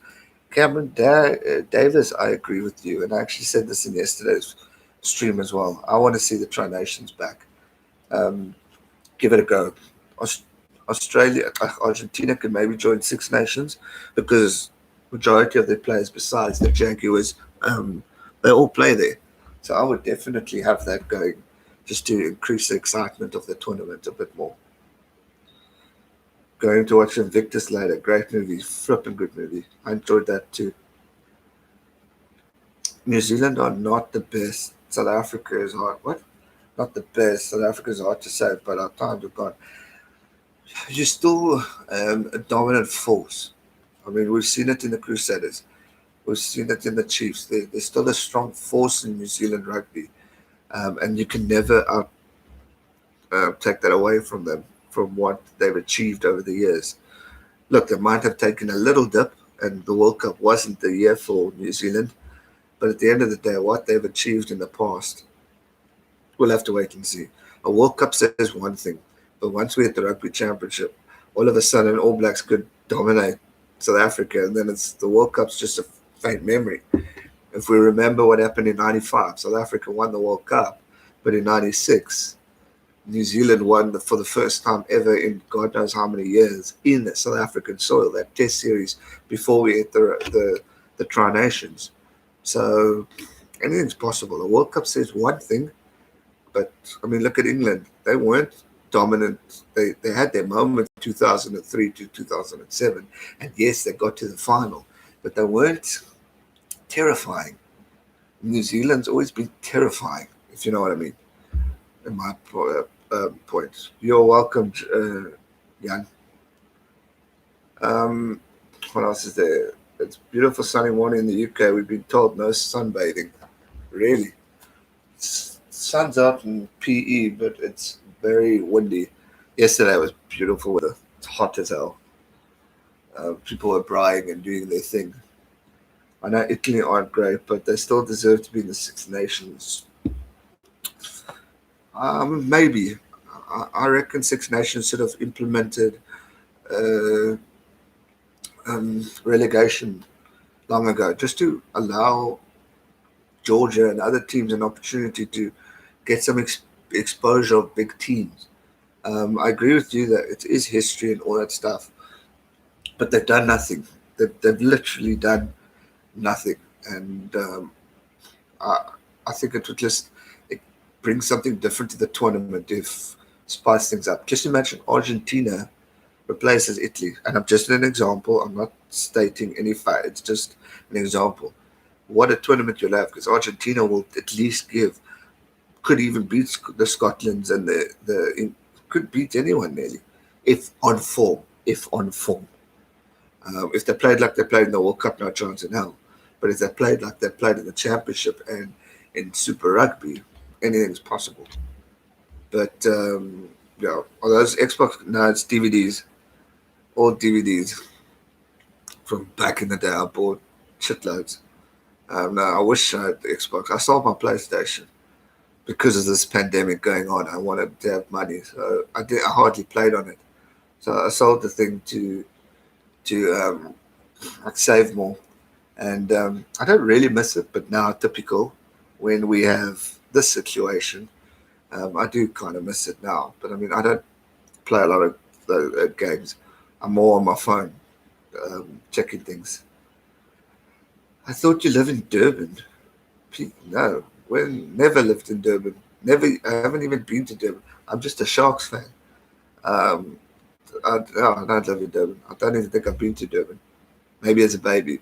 Cameron Davis, I agree with you. And I actually said this in yesterday's stream as well. I want to see the Tri-Nations back. Um, give it a go. Argentina can maybe join Six Nations because majority of their players, besides the Jaguars, they all play there. So I would definitely have that going just to increase the excitement of the tournament a bit more. Going to watch Invictus later. Great movie. Flipping good movie. I enjoyed that too. New Zealand are not the best. South Africa is hard. What? Not the best. South Africa is hard to say, but our times have gone. You're still a dominant force. I mean, we've seen it in the Crusaders. We've seen it in the Chiefs. There's still a strong force in New Zealand rugby, and you can never take that away from them, from what they've achieved over the years. Look, they might have taken a little dip, and the World Cup wasn't the year for New Zealand, but at the end of the day, what they've achieved in the past, we'll have to wait and see. A World Cup says one thing, but once we hit the Rugby Championship, all of a sudden All Blacks could dominate South Africa, and then it's the World Cup's just a faint memory. If we remember what happened in '95, South Africa won the World Cup, but in '96, New Zealand won for the first time ever in God knows how many years in the South African soil, that Test series before we hit the Tri-Nations. So anything's possible. The World Cup says one thing, but I mean, look at England. They weren't dominant. They had their moments 2003 to 2007, and yes, they got to the final, but they weren't terrifying. New Zealand's always been terrifying, if you know what I mean. In my point, you're welcome, Jan. What else is there? It's beautiful sunny morning in the UK. We've been told no sunbathing. Really, sun's out in PE, but it's very windy. Yesterday was beautiful weather. It's hot as hell. People were braaiing and doing their thing. I know Italy aren't great, but they still deserve to be in the Six Nations. Maybe. I reckon Six Nations should have implemented uh, relegation long ago, just to allow Georgia and other teams an opportunity to get some exposure of big teams. I agree with you that it is history and all that stuff, but they've done nothing. They've literally done nothing, and I, I think it would just bring something different to the tournament if spice things up. Just imagine Argentina replaces Italy, and I'm just an example. I'm not stating any fact. It's just an example. What a tournament you'll have, because Argentina will at least could even beat the Scotlands and could beat anyone nearly, if on form. If on form. If they played like they played in the World Cup, no chance in hell. But if they played like they played in the Championship and in Super Rugby, anything's possible. But yeah, are those Xbox? No, it's DVDs. All DVDs from back in the day. I bought shitloads. No, I wish I had the Xbox. I sold my PlayStation because of this pandemic going on. I wanted to have money, so I hardly played on it. So I sold the thing to like save more, and I don't really miss it. But now, typical when we have this situation, I do kind of miss it now. But I mean, I don't play a lot of games. I'm more on my phone, checking things. I thought you live in Durban. No, we never lived in Durban. Never. I haven't even been to Durban. I'm just a Sharks fan. Um, no, I don't live in Durban. I don't even think I've been to Durban. Maybe as a baby.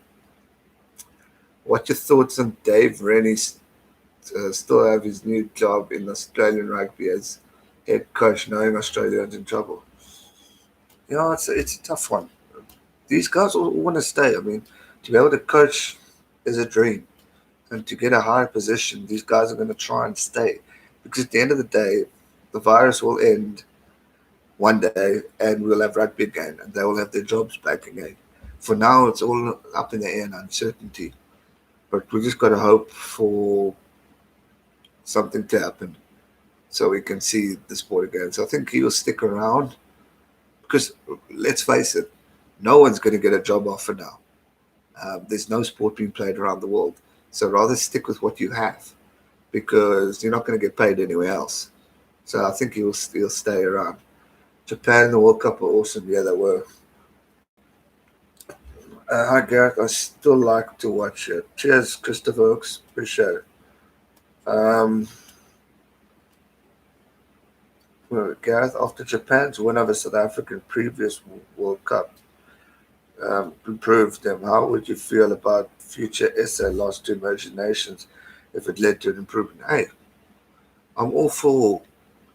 What's your thoughts on Dave Rennie still have his new job in Australian rugby as head coach, knowing Australia's in trouble? Yeah, it's a tough one. These guys all want to stay. I mean, to be able to coach is a dream, and to get a higher position, these guys are going to try and stay, because at the end of the day, the virus will end one day, and we'll have rugby again, and they will have their jobs back again. For now, it's all up in the air and uncertainty. But we just got to hope for something to happen so we can see the sport again. So I think he'll stick around because, let's face it, no one's going to get a job offer now. There's no sport being played around the world. So rather stick with what you have because you're not going to get paid anywhere else. So I think he'll stay around. Japan and the World Cup were awesome. Yeah, they were. Hi, Gareth. I still like to watch it. Cheers, Christopher Oaks. Appreciate it. Um, well, Gareth, after Japan's win over South Africa in previous World Cup improved them, how would you feel about future SA loss to emerging nations if it led to an improvement? Hey, I'm all for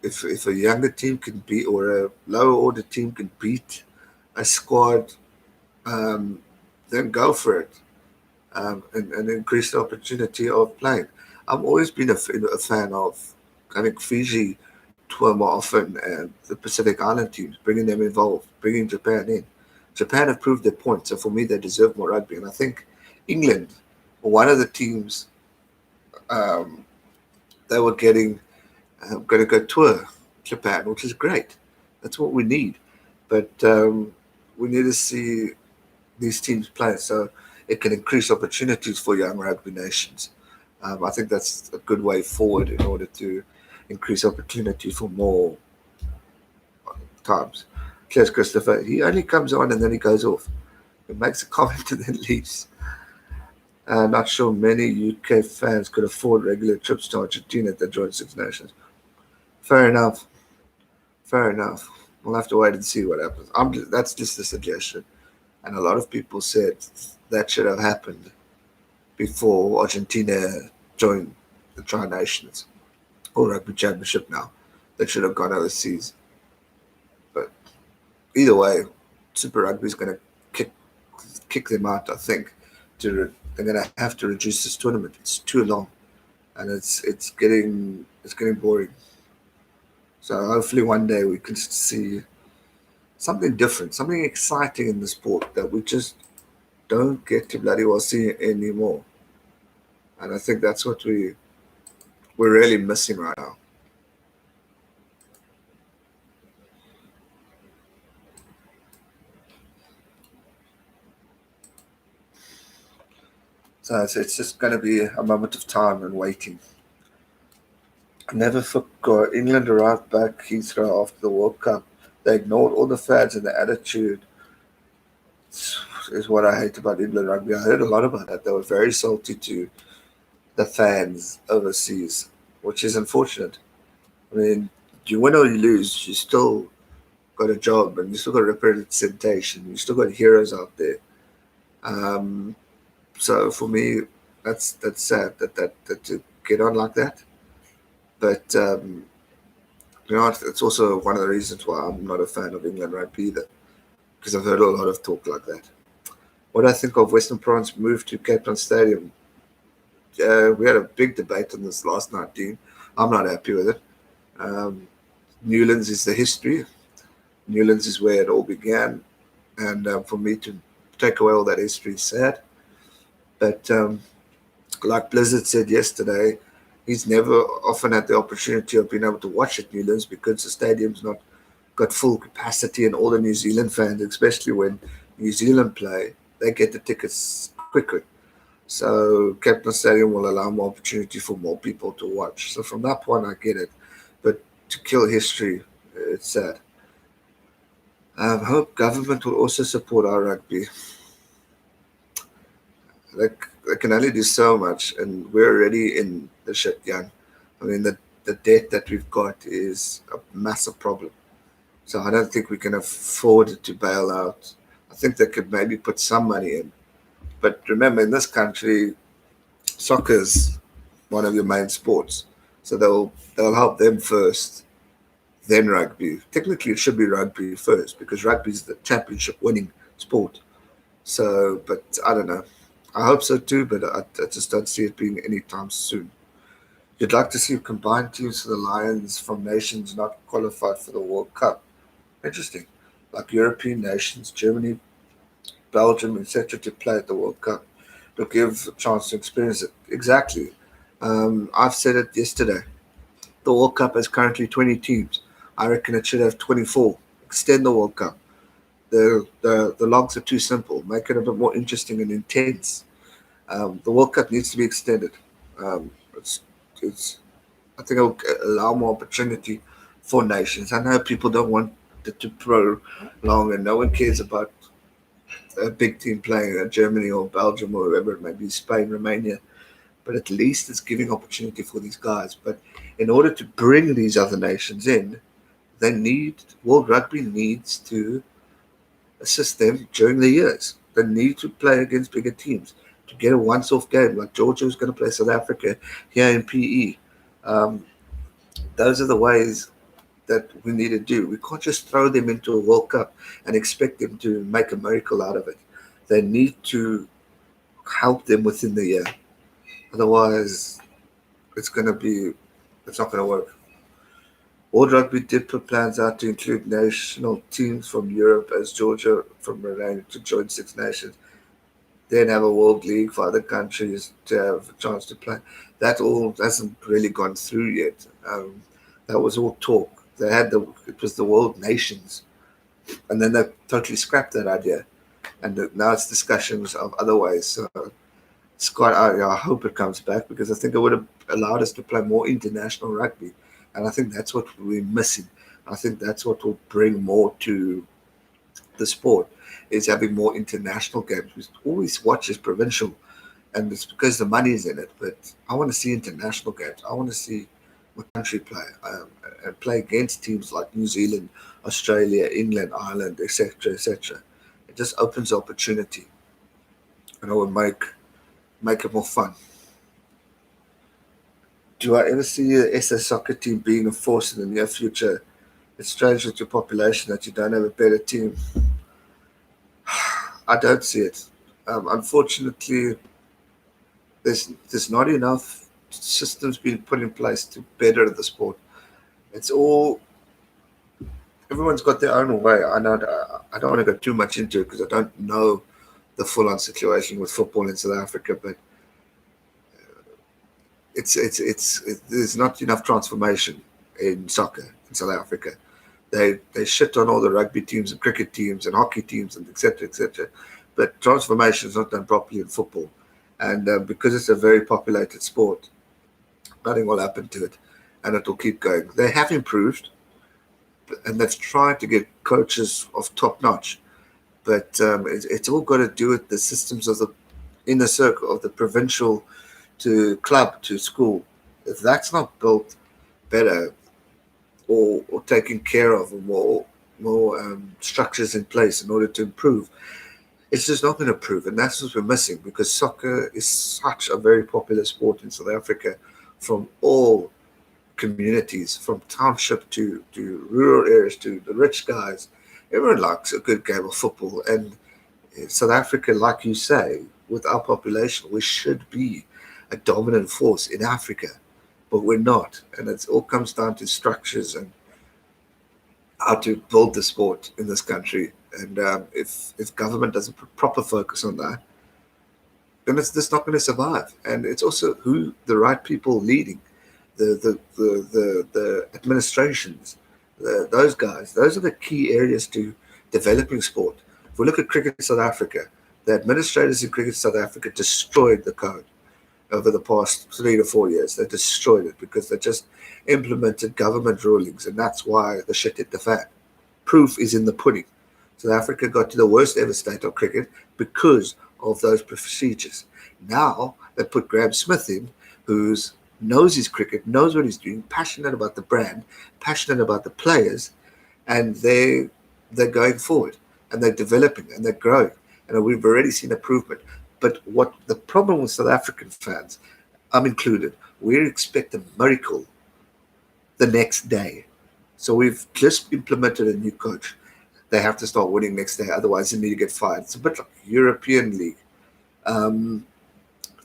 if a younger team can beat or a lower order team can beat a squad, um, then go for it. And increase the opportunity of playing. I've always been a fan of, I think, Fiji, Tuama often, and the Pacific Island teams, bringing them involved, bringing Japan in. Japan have proved their point, so for me, they deserve more rugby. And I think England, one of the teams, um, they were getting going to go tour Japan, which is great. That's what we need. But we need to see these teams play so it can increase opportunities for young rugby nations. I think that's a good way forward in order to increase opportunity for more times. Cheers, Christopher. He only comes on and then he goes off. He makes a comment and then leaves. Not sure many UK fans could afford regular trips to Argentina at the joint Six Nations. Fair enough. Fair enough. We'll have to wait and see what happens. That's just a suggestion. And a lot of people said that should have happened before Argentina joined the Tri Nations or Rugby Championship now. They should have gone overseas. But either way, Super Rugby is going to kick them out, I think. They're going to have to reduce this tournament. It's too long, and it's getting boring. So hopefully one day we can see something different, something exciting in the sport that we just don't get to bloody well see anymore. And I think that's what we're really missing right now. So it's just going to be a moment of time and waiting. I never forgot England arrived back Heathrow after the World Cup. They ignored all the fans and the attitude is what I hate about England rugby. I heard a lot about that. They were very salty to the fans overseas, which is unfortunate. I mean, you win or you lose, you still got a job and you still got representation. You still got heroes out there. Um, so for me, that's sad that to get on like that. But it's also one of the reasons why I'm not a fan of England rugby either, because I've heard a lot of talk like that. What do I think of Western Province move to Cape Town Stadium? We had a big debate on this last night, Dean. I'm not happy with it. Um, Newlands is the history. Newlands is where it all began, and for me to take away all that history is sad. But like Blizzard said yesterday, he's never often had the opportunity of being able to watch at Newlands because the stadium's not got full capacity, and all the New Zealand fans, especially when New Zealand play, they get the tickets quicker. So Captain Stadium will allow more opportunity for more people to watch. So from that point, I get it. But to kill history, it's sad. I hope government will also support our rugby. They can only do so much, and we're already in the shit, young. I mean, the debt that we've got is a massive problem. So I don't think we can afford to bail out. I think they could maybe put some money in. But remember, in this country, soccer's one of your main sports. So they'll help them first, then rugby. Technically, it should be rugby first because rugby is the championship winning sport. So, but I don't know. I hope so too, but I just don't see it being anytime soon. You'd like to see combined teams for the Lions from nations not qualified for the World Cup. Interesting. Like European nations, Germany, Belgium, etc., to play at the World Cup to give a chance to experience it. Exactly. I've said it yesterday. The World Cup has currently 20 teams. I reckon it should have 24. Extend the World Cup. The logs are too simple. Make it a bit more interesting and intense. The World Cup needs to be extended. Um, it's, it's, I think it'll allow more opportunity for nations. I know people don't want it to prolong, and no one cares about a big team playing Germany or Belgium or whoever it may be, Spain, Romania. But at least it's giving opportunity for these guys. But in order to bring these other nations in, they need World Rugby needs to assist them during the years. They need to play against bigger teams to get a once-off game. Like Georgia is going to play South Africa here in PE. Um, those are the ways that we need to do. We can't just throw them into a World Cup and expect them to make a miracle out of it. They need to help them within the year. Otherwise, it's going to be, it's not going to work. World Rugby did put plans out to include national teams from Europe as Georgia from Romania to join Six Nations, then have a World League for other countries to have a chance to play. That all hasn't really gone through yet. That was all talk. They had it was the World Nations, and then they totally scrapped that idea. And now it's discussions of other ways. So Scott, I hope it comes back because I think it would have allowed us to play more international rugby, and I think that's what we're missing. I think that's what will bring more to the sport is having more international games. We always watch as provincial, and it's because the money is in it. But I want to see international games. I want to see my country play and play against teams like New Zealand, Australia, England, Ireland, etc., etc. It just opens opportunity, and it will make it more fun. Do I ever see a SA soccer team being a force in the near future? It's strange with your population that you don't have a better team. I don't see it. Unfortunately, there's not enough systems being put in place to better the sport. It's all everyone's got their own way. I don't want to go too much into it because I don't know the full-on situation with football in South Africa, but there's not enough transformation in soccer in South Africa. They shit on all the rugby teams and cricket teams and hockey teams and etc. etc. But transformation is not done properly in football, and because it's a very populated sport, nothing will happen to it, and it will keep going. They have improved, and they've tried to get coaches of top notch, but it's all got to do with the systems of the inner circle of the provincial to club to school. If that's not built better or taken care of, or more structures in place in order to improve, it's just not going to improve, and that's what we're missing because soccer is such a very popular sport in South Africa, from all communities, from township to rural areas to the rich guys. Everyone likes a good game of football, and in South Africa, like you say, with our population, we should be a dominant force in Africa, but we're not. And it all comes down to structures and how to build the sport in this country. And if government doesn't put proper focus on that, then it's just not going to survive. And it's also who the right people leading the administrations. Those guys, those are the key areas to developing sport. If we look at cricket in South Africa, the administrators in cricket South Africa destroyed the code over the past 3 to 4 years. They destroyed it because they just implemented government rulings, and that's why the shit hit the fan. Proof is in the pudding. South Africa got to the worst ever state of cricket because of those procedures. Now they put Graham Smith in, who's knows his cricket, knows what he's doing, passionate about the brand, passionate about the players, and they're going forward and they're developing and they're growing. And we've already seen improvement. But what the problem with South African fans, I'm included, we expect a miracle the next day. So we've just implemented a new coach. They have to start winning next day, otherwise they need to get fired. It's a bit like European League. Um,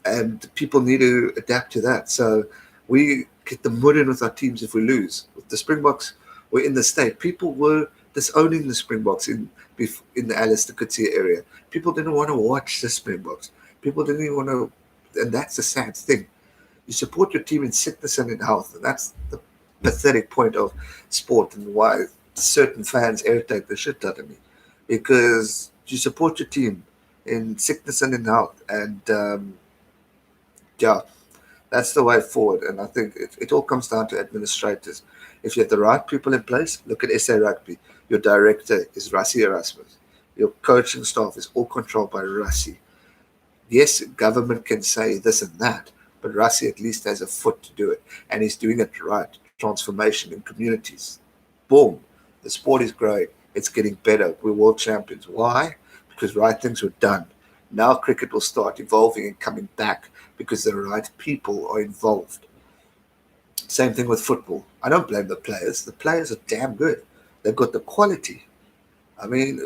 and people need to adapt to that. So we get the mud in with our teams if we lose. With the Springboks, we're in the state. People were disowning the Springboks in the Alistair Coetzee area. People didn't want to watch the Springboks. People didn't even want to, and that's the sad thing. You support your team in sickness and in health, and that's the pathetic point of sport and why certain fans irritate the shit out of me, because you support your team in sickness and in health, and yeah, that's the way forward. And I think it all comes down to administrators. If you have the right people in place, look at SA Rugby. Your director is Rassie Erasmus. Your coaching staff is all controlled by Rassie. Yes, government can say this and that, but Rassie at least has a foot to do it, and he's doing it right. Transformation in communities. Boom. The sport is growing. It's getting better. We're world champions. Why? Because right things were done. Now cricket will start evolving and coming back because the right people are involved. Same thing with football. I don't blame the players. The players are damn good. They've got the quality. I mean,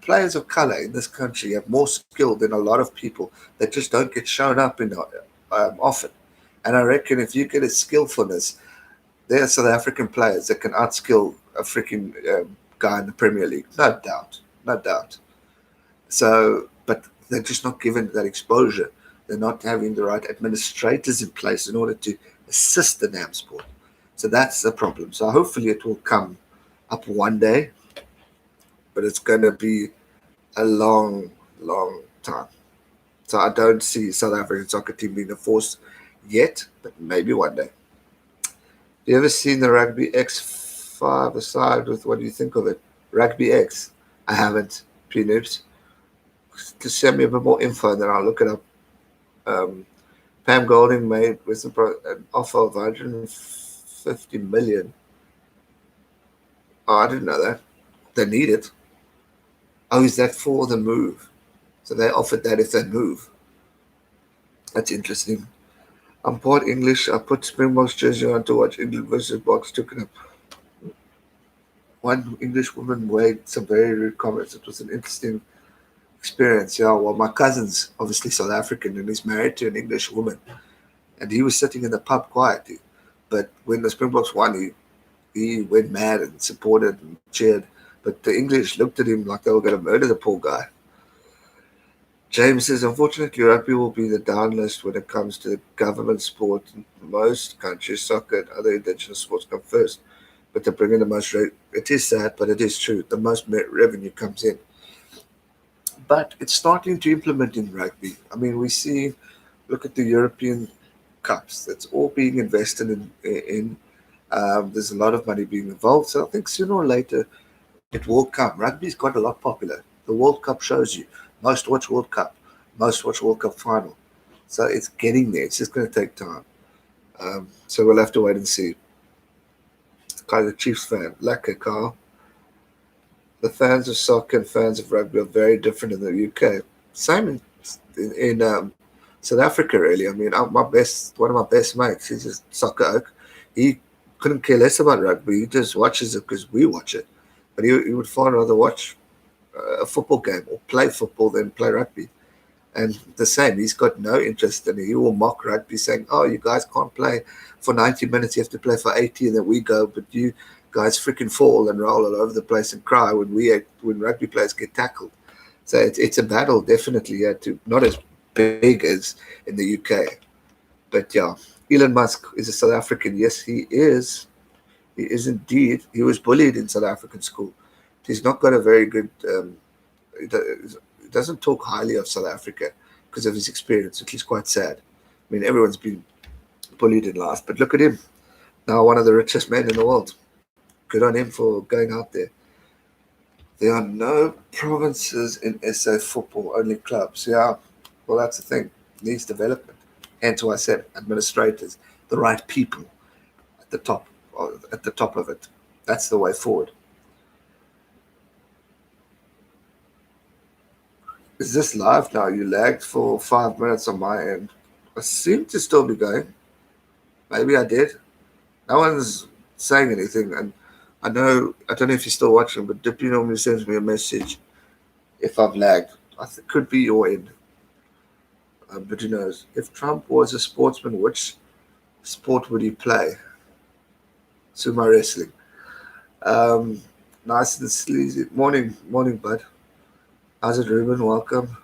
players of color in this country have more skill than a lot of people that just don't get shown up in often. And I reckon if you get a skillfulness, there are South African players that can outskill a freaking guy in the Premier League. No doubt. No doubt. So, but they're just not given that exposure. They're not having the right administrators in place in order to assist the damn sport. So that's the problem. So hopefully it will come up one day, but it's going to be a long, long time. So I don't see South African soccer team being a force yet, but maybe one day. Have you ever seen the Rugby X5 aside with what do you think of it? Rugby X? I haven't. P-Noobs. Just send me a bit more info and then I'll look it up. Pam Golding made with an offer of 150 million. Oh, I didn't know that. They need it. Oh, is that for the move? So they offered that if they move. That's interesting. I'm part English. I put Springboks jersey on to watch England versus Box. Took it up. One English woman made some very rude comments. It was an interesting experience. Yeah, well, my cousin's obviously South African and he's married to an English woman. And he was sitting in the pub quietly. But when the Springboks won, he went mad and supported and cheered. But the English looked at him like they were going to murder the poor guy. James says, unfortunately, rugby will be the down list when it comes to government sport. In most countries, soccer and other indigenous sports come first. But they bring in the most, it is sad, but it is true. The most revenue comes in. But it's starting to implement in rugby. I mean, we see, look at the European Cups. That's all being invested in. There's a lot of money being involved. So I think sooner or later, it will come. Rugby's got a lot popular. The World Cup shows you. Most watch World Cup. Most watch World Cup final. So it's getting there. It's just going to take time. So we'll have to wait and see. Kaiser Chiefs fan. Lacquer, Carl. The fans of soccer and fans of rugby are very different in the UK. Same in South Africa, really. I mean, one of my best mates, he's a soccer oak. He couldn't care less about rugby. He just watches it because we watch it. But he would far rather watch a football game or play football than play rugby. And the same, he's got no interest in it. He will mock rugby saying, oh, you guys can't play for 90 minutes. You have to play for 80 and then we go. But you guys freaking fall and roll all over the place and cry when rugby players get tackled. So it's a battle, definitely, not as big as in the UK. But yeah, Elon Musk is a South African. Yes, he is. He is indeed. He was bullied in South African school. He's not got a very good. He doesn't talk highly of South Africa because of his experience, which is quite sad. I mean, everyone's been bullied in life, but look at him now, one of the richest men in the world. Good on him for going out there. There are no provinces in SA football, only clubs. Yeah, well, that's the thing. It needs development. Hence why I said administrators, the right people at the top, at the top of it. That's the way forward. Is this live now? You lagged for 5 minutes on my end. I seem to still be going. Maybe I did. No one's saying anything, and I don't know if you're still watching, but Dippy normally sends me a message if I've lagged. It could be your end, but who knows? If Trump was a sportsman, which sport would he play? Sumo wrestling. Um, Nice and sleazy. Morning, morning, bud. How's it, Ruben? Welcome.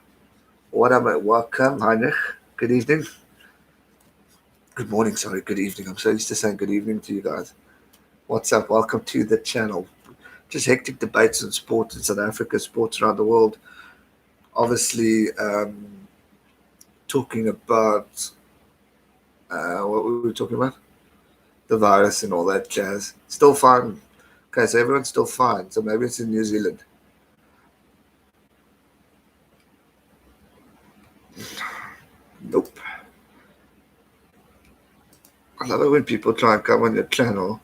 What am I? Welcome, Heinrich. Good evening. Good morning, sorry, good evening. I'm so used to saying good evening to you guys. What's up? Welcome to the channel. Just hectic debates on sports in South Africa, sports around the world. Obviously, talking about what were we talking about? The virus and all that jazz. Still fine. Okay, so everyone's still fine. So maybe it's in New Zealand. Nope. I love it when people try and come on your channel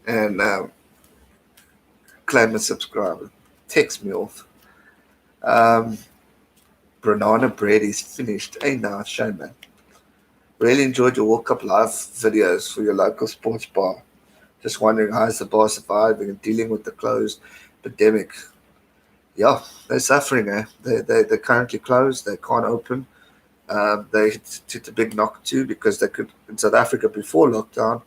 and claim a subscriber. Takes me off. Banana bread is finished. Hey, now, shame, man. Really enjoyed your World Cup live videos for your local sports bar. Just wondering how is the bar surviving and dealing with the closed pandemic. Yeah, they're suffering, eh? They're currently closed. They can't open. They hit a big knock too because they could in South Africa before lockdown.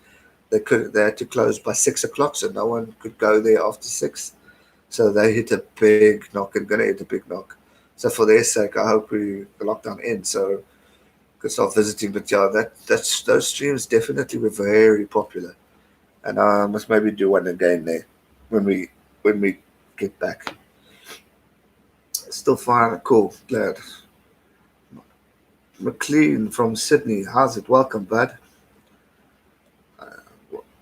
They had to close by 6 o'clock, so no one could go there after 6. So they hit a big knock and gonna hit a big knock. So for their sake, I hope the lockdown ends so could start visiting. But yeah, that's those streams definitely were very popular, and I must maybe do one again there when we get back. Still fine, cool, glad. McLean from Sydney, how's it? Welcome, bud.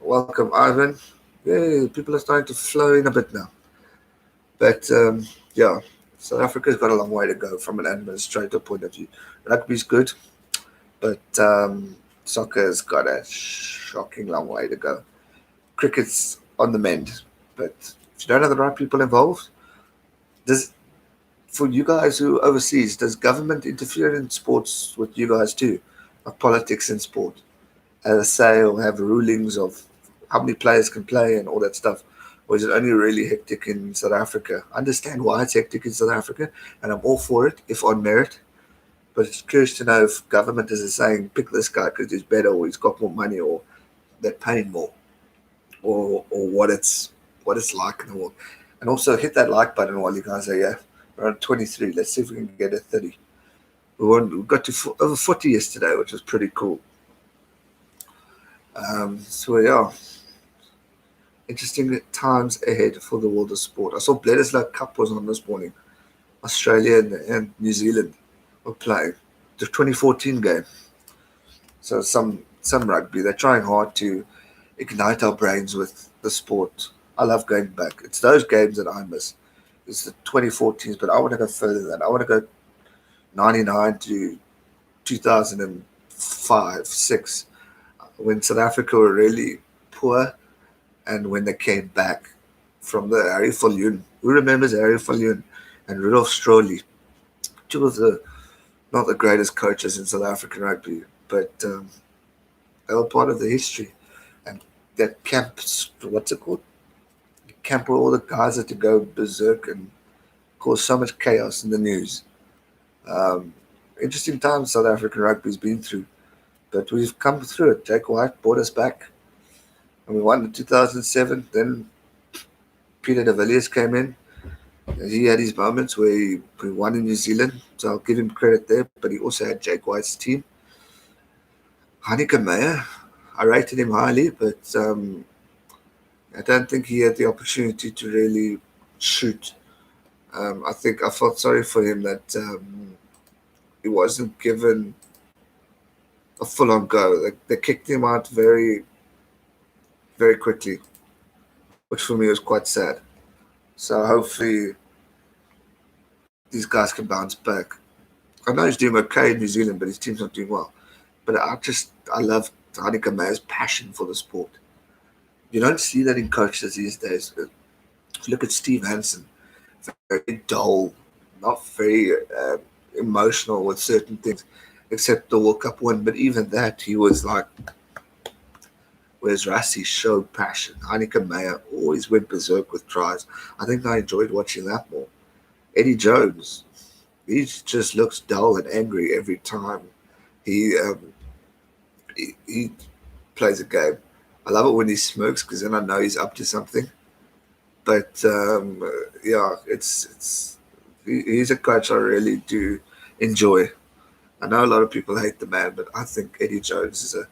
Welcome, Ivan. Yay, people are starting to flow in a bit now. But yeah, South Africa's got a long way to go from an administrator point of view. Rugby's good, but soccer's got a shocking long way to go. Cricket's on the mend, but if you don't have the right people involved, does for you guys who overseas, does government interfere in sports with you guys too, like politics in sport? As I say, or have rulings of how many players can play and all that stuff? Or is it only really hectic in South Africa? I understand why it's hectic in South Africa, and I'm all for it if on merit. But it's curious to know if government is saying pick this guy because he's better or he's got more money or they're paying more, or what it's like in the world. And also hit that like button while you guys are here. We're on 23. Let's see if we can get a 30. We got to over 40 yesterday, which was pretty cool. So yeah, interesting times ahead for the world of sport. I saw Bledisloe Cup was on this morning. Australia and New Zealand were playing the 2014 game. So some rugby. They're trying hard to ignite our brains with the sport. I love going back. It's those games that I miss. It's the 2014s, but I want to go further than that. I want to go 99 to 2005, 6, when South Africa were really poor and when they came back from the Harry Viljoen. Who remembers Harry Viljoen and Rudolf Stroley? Two of the not the greatest coaches in South African rugby, but they were part of the history. And that camp, what's it called? The camp where all the guys had to go berserk and cause so much chaos in the news. Um, Interesting times South African rugby's been through, but we've come through it. Jake White brought us back, and we won in 2007. Then Peter de Villiers came in. He had his moments where he won in New Zealand, so I'll give him credit there. But he also had Jake White's team. Heineke Meyer, I rated him highly, but I don't think he had the opportunity to really shoot. I think I felt sorry for him that he wasn't given a full-on go. They kicked him out very, very quickly, which for me was quite sad. So hopefully these guys can bounce back. I know he's doing okay in New Zealand, but his team's not doing well. But I love Heineke Meyer's passion for the sport. You don't see that in coaches these days. If you look at Steve Hansen, very dull, not very emotional with certain things, except the World Cup win. But even that, he was like, whereas Rassi showed passion. Heineke Meyer always went berserk with tries. I think I enjoyed watching that more. Eddie Jones, he just looks dull and angry every time he he plays a game. I love it when he smokes because then I know he's up to something. But yeah, he's a coach I really do enjoy. I know a lot of people hate the man, but I think Eddie Jones is a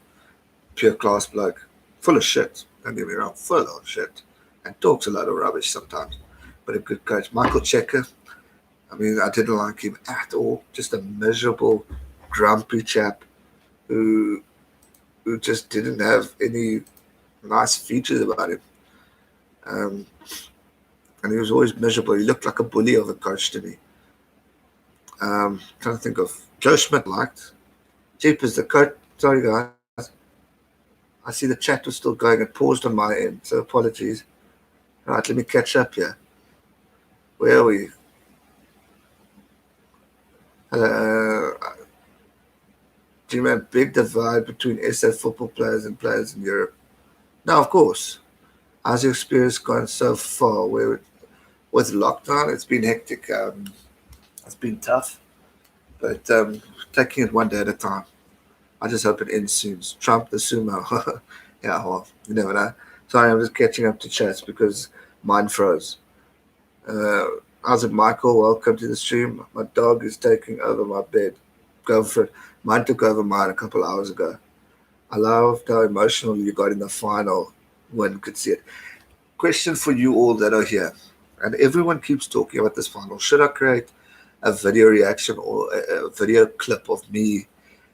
pure class bloke, full of shit. Don't get me wrong, full of shit, and talks a lot of rubbish sometimes. But a good coach, Michael Checker. I mean, I didn't like him at all. Just a miserable, grumpy chap who just didn't have any nice features about him. Um, and he was always miserable. He looked like a bully of a coach to me. Trying to think of Joe Schmidt liked. Jeepers, the coach. Sorry, guys. I see the chat was still going. It paused on my end, so apologies. Right, let me catch up here. Where are we? G-Man, big divide between SA football players and players in Europe. Now, of course, how's your experience gone so far? With lockdown, it's been hectic. It's been tough, but taking it one day at a time. I just hope it ends soon. Trump the sumo. Yeah, well, you never know. Sorry, I'm just catching up to chats because mine froze. Uh, how's it, Michael? Welcome to the stream. My dog is taking over my bed. Go for it. Mine took over mine a couple hours ago. I loved how emotional you got in the final. One could see it. Question for you all that are here, and everyone keeps talking about this final. Should I create a video reaction or a video clip of me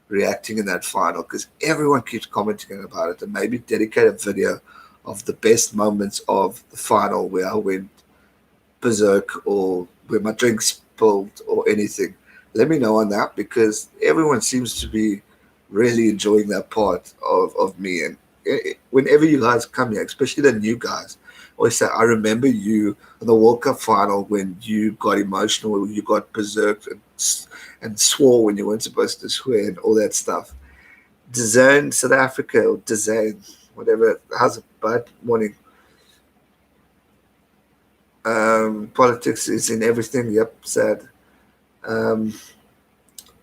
reacting in that final? Because everyone keeps commenting about it, and maybe dedicate a video of the best moments of the final where I went berserk or where my drink spilled or anything. Let me know on that because everyone seems to be really enjoying that part of me. And whenever you guys come here, especially the new guys, always say, I remember you in the World Cup final when you got emotional, you got berserk and swore when you weren't supposed to swear and all that stuff. Design South Africa or Design, whatever. How's it, bud? Morning. Politics is in everything. Yep, sad. Um,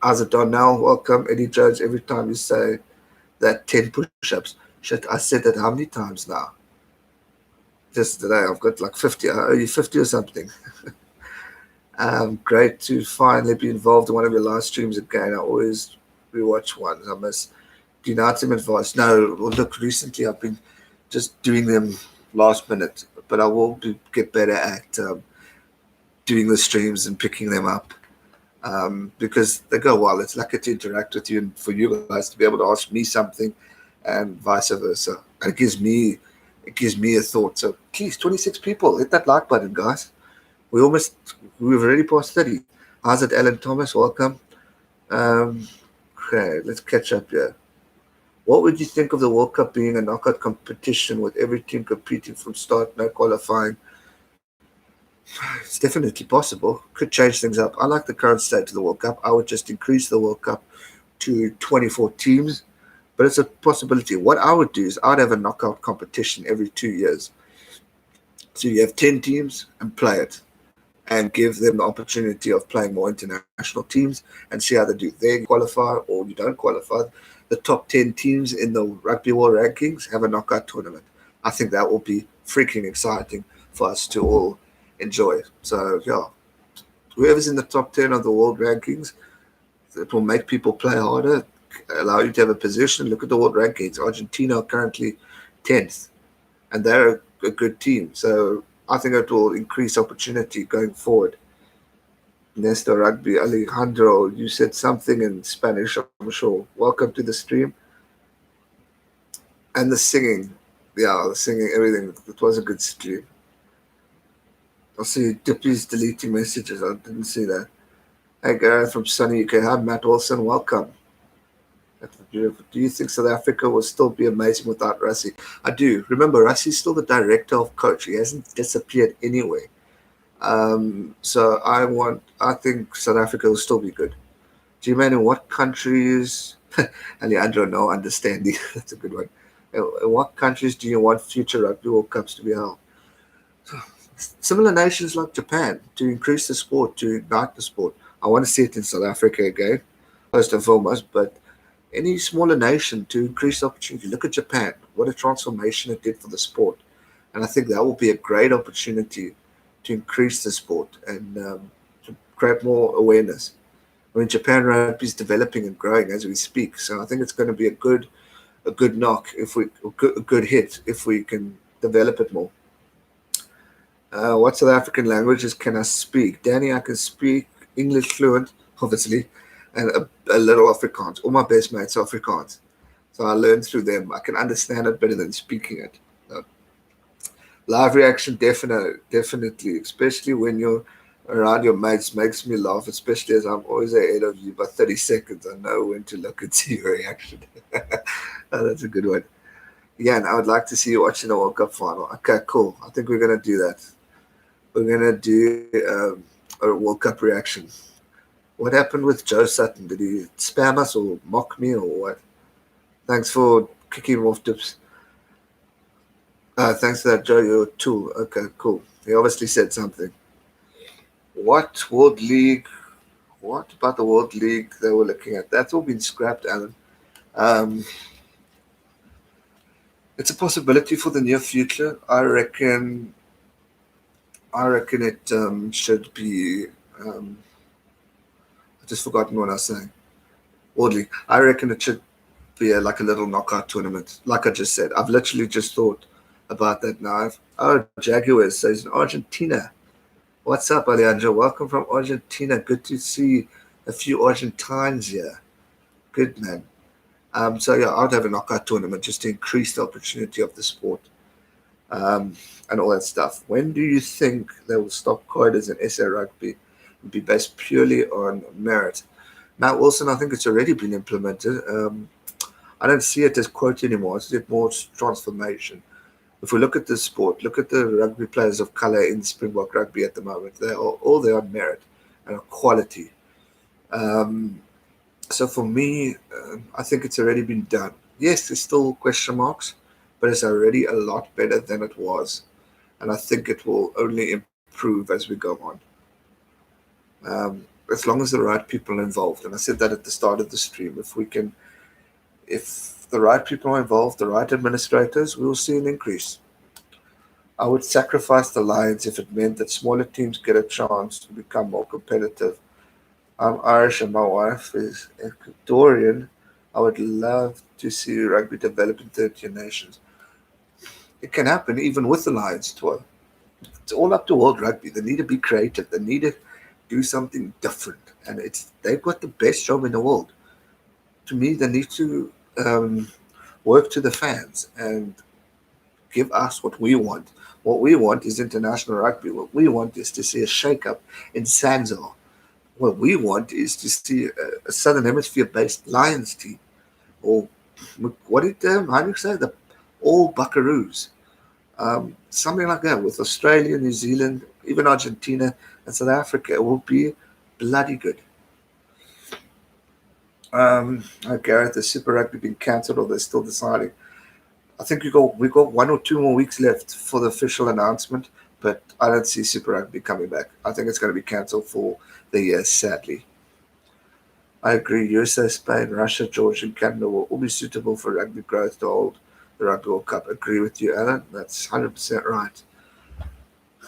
how's it done now? Welcome, Eddie Judge. Every time you say that 10 push-ups, shit, I said that how many times now? Just today, I've got like 50. I owe you 50 or something. Great to finally be involved in one of your live streams again. I always rewatch ones. I miss. Do you know some advice? No. Well, look, recently I've been just doing them last minute, but I will get better at doing the streams and picking them up because they go well. It's lucky to interact with you and for you guys to be able to ask me something and vice versa. And it gives me a thought. So please, 26 people, hit that like button, guys. We've already passed 30. How's it, Alan Thomas? Welcome. Okay, let's catch up here. What would you think of the World Cup being a knockout competition with every team competing from start, no qualifying? It's definitely possible. Could change things up. I like the current state of the World Cup. I would just increase the World Cup to 24 teams, but it's a possibility. What I would do is I'd have a knockout competition every 2 years. So you have 10 teams and play it and give them the opportunity of playing more international teams and see how they do. They qualify or you don't qualify. The top 10 teams in the Rugby World Rankings have a knockout tournament. I think that will be freaking exciting for us to all enjoy. So, yeah, whoever's in the top 10 of the world rankings, it will make people play harder, allow you to have a position. Look at the world rankings. Argentina are currently 10th, and they're a good team. So I think it will increase opportunity going forward. Nesta Rugby, Alejandro, you said something in Spanish, I'm sure. Welcome to the stream. And the singing. Yeah, the singing, everything. It was a good stream. I see Dippy's deleting messages. I didn't see that. Hey, Gareth from sunny UK. Hi, Matt Wilson. Welcome. That's beautiful. Do you think South Africa will still be amazing without Rassie? I do. Remember, Rassie's still the director of coach. He hasn't disappeared anyway. So I think South Africa will still be good. Do you mean in what countries? Alejandro, no understanding. That's a good one. In what countries do you want future Rugby World Cups to be held? Similar nations like Japan to increase the sport, to ignite the sport. I want to see it in South Africa again, first and foremost, but any smaller nation to increase the opportunity. Look at Japan, what a transformation it did for the sport. And I think that will be a great opportunity to increase the sport and to create more awareness. I mean, Japan rugby is developing and growing as we speak, so I think it's going to be a good knock if we a good hit if we can develop it more. What South African languages can I speak? Danny, I can speak English fluent, obviously, and a little Afrikaans. All my best mates are Afrikaans, so I learned through them. I can understand it better than speaking it. Uh, Live reaction, definitely, especially when you're around your mates, makes me laugh. Especially as I'm always ahead of you by 30 seconds. I know when to look and see your reaction. Oh, that's a good one. Yeah, and I would like to see you watching the World Cup final. Okay, cool. I think we're gonna do that. We're gonna do a World Cup reaction. What happened with Joe Sutton? Did he spam us or mock me or what? Thanks for kicking him off tips. Thanks for that, Joe. Your tool. Okay, cool. He obviously said something. What World League? What about the World League they were looking at? That's all been scrapped, Alan. Um, it's a possibility for the near future. I reckon. I reckon it should be. Um, I just forgotten what I was saying. World League. I reckon it should be like a little knockout tournament. Like I just said, I've literally just thought about that now. Oh, Jaguars says in Argentina. What's up, Alejandro? Welcome from Argentina. Good to see a few Argentines here. Good, man. So, yeah, I'd have a knockout tournament just to increase the opportunity of the sport um, and all that stuff. When do you think they will stop quotas in SA Rugby and be based purely on merit? Matt Wilson, I think it's already been implemented. I don't see it as quote anymore. I see it more as transformation. If we look at the sport, look at the rugby players of colour in Springbok rugby at the moment. They are all there on merit and on quality. Um, so for me, I think it's already been done. Yes, there's still question marks, but it's already a lot better than it was, and I think it will only improve as we go on. As long as the right people are involved, and I said that at the start of the stream, if the right people are involved, the right administrators, we will see an increase. I would sacrifice the Lions if it meant that smaller teams get a chance to become more competitive. I'm Irish and my wife is Ecuadorian. I would love to see rugby develop in 13 nations. It can happen even with the Lions tour. It's all up to World Rugby. They need to be creative. They need to do something different. And they've got the best job in the world. To me, they need to work to the fans and give us what we want. What we want is international rugby. What we want is to see a shake-up in Sanzor. What we want is to see a Southern Hemisphere-based Lions team, or what did how do you say the all Buckaroos, something like that with Australia, New Zealand, even Argentina and South Africa. It will be bloody good. Gareth, the Super Rugby been cancelled or they're still deciding? I think we got 1 or 2 more weeks left for the official announcement, but I don't see Super Rugby coming back. I think it's going to be cancelled for the year, sadly. I agree. USA, Spain, Russia, Georgia, and Canada will all be suitable for rugby growth to hold the Rugby World Cup. Agree with you, Alan. That's 100% right.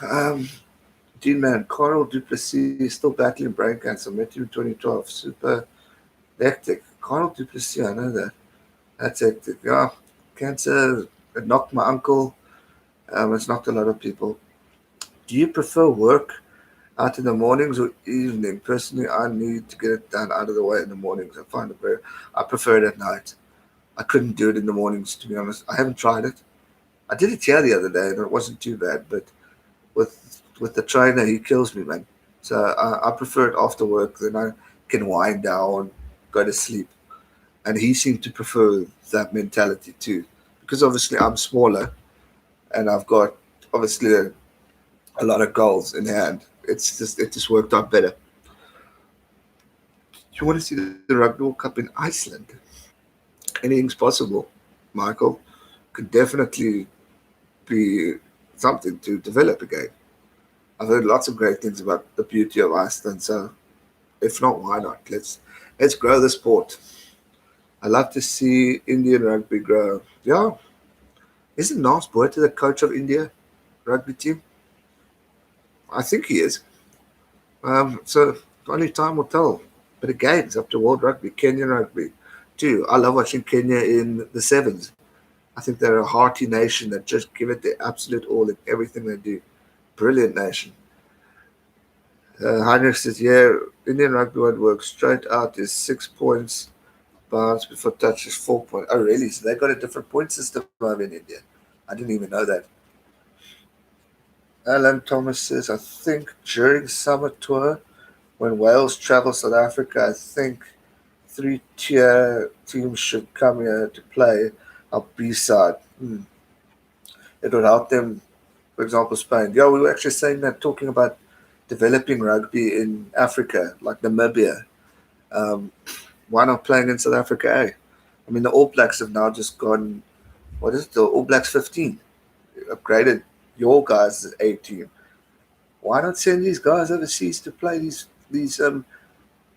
Um, Dean Man, Carl Duplessis is still battling brain cancer. Met him in 2012. Super hectic. Carl Duplessis, I know that. That's hectic. Yeah, cancer. It knocked my uncle. It's not a lot of people. Do you prefer work out in the mornings or evening? Personally, I need to get it done out of the way in the mornings. I prefer it at night. I couldn't do it in the mornings, to be honest. I haven't tried it. I did it here the other day and it wasn't too bad, but with with the trainer, he kills me, man. So I prefer it after work. Then I can wind down, go to sleep. And he seemed to prefer that mentality too, because obviously I'm smaller and I've got obviously a lot of goals in hand. It just worked out better. You want to see the Rugby World Cup in Iceland? Anything's possible, Michael. Could definitely be something to develop again. I've heard lots of great things about the beauty of Iceland, so if not, why not? Let's grow the sport. I love to see Indian rugby grow. Yeah, isn't Nas Boyta the coach of India rugby team? I think he is. So only time will tell. But again, it's up to World Rugby, Kenyan rugby too. I love watching Kenya in the sevens. I think they're a hearty nation that just give it their absolute all in everything they do. Brilliant nation. Heinrich says, yeah, Indian rugby won't work. Straight out is 6 points, bounce before touch is 4 points. Oh, really? So they got a different point system over in India. I didn't even know that. Alan Thomas says, I think during summer tour, when Wales travel South Africa, I think three-tier teams should come here to play our B side. It would help them, for example, Spain. Yeah, we were actually saying that, talking about developing rugby in Africa, like Namibia. Um, why not playing in South Africa? Eh? I mean, the All Blacks have now just gone, what is it, the All Blacks 15? Upgraded your guys' A team. Why not send these guys overseas to play these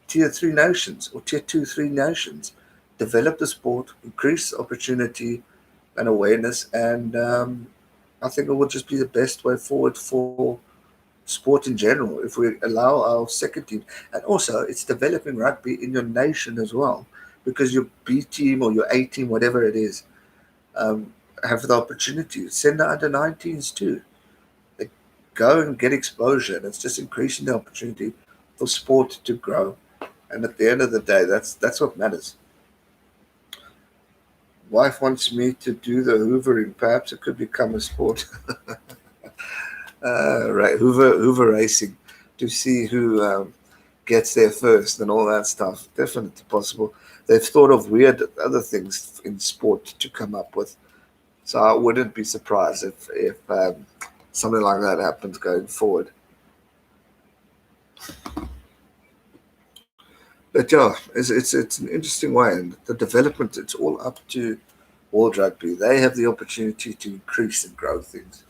tier three nations or tier two, three nations? Develop the sport, increase opportunity and awareness, and I think it would just be the best way forward for sport in general if we allow our second team. And also, it's developing rugby in your nation as well, because your B team or your A team, whatever it is, um, have the opportunity. Send the under 19s too. They go and get exposure, and it's just increasing the opportunity for sport to grow. And at the end of the day, that's what matters. Wife wants me to do the hoovering. Perhaps it could become a sport. Right, Hoover racing to see who gets there first and all that stuff. Definitely possible. They've thought of weird other things in sport to come up with. So I wouldn't be surprised if something like that happens going forward. But yeah, it's an interesting way, and the development, it's all up to World Rugby. They have the opportunity to increase and grow things.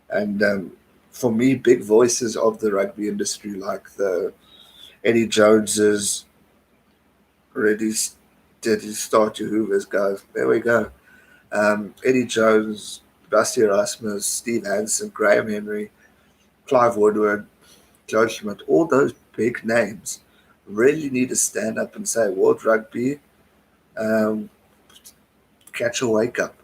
And for me, big voices of the rugby industry, like the Eddie Joneses, already did his start to Hoover's guys. There we go. Eddie Jones, Dusty Erasmus, Steve Hansen, Graham Henry, Clive Woodward, Joe Schmidt, all those big names really need to stand up and say, World Rugby, um, catch a wake up,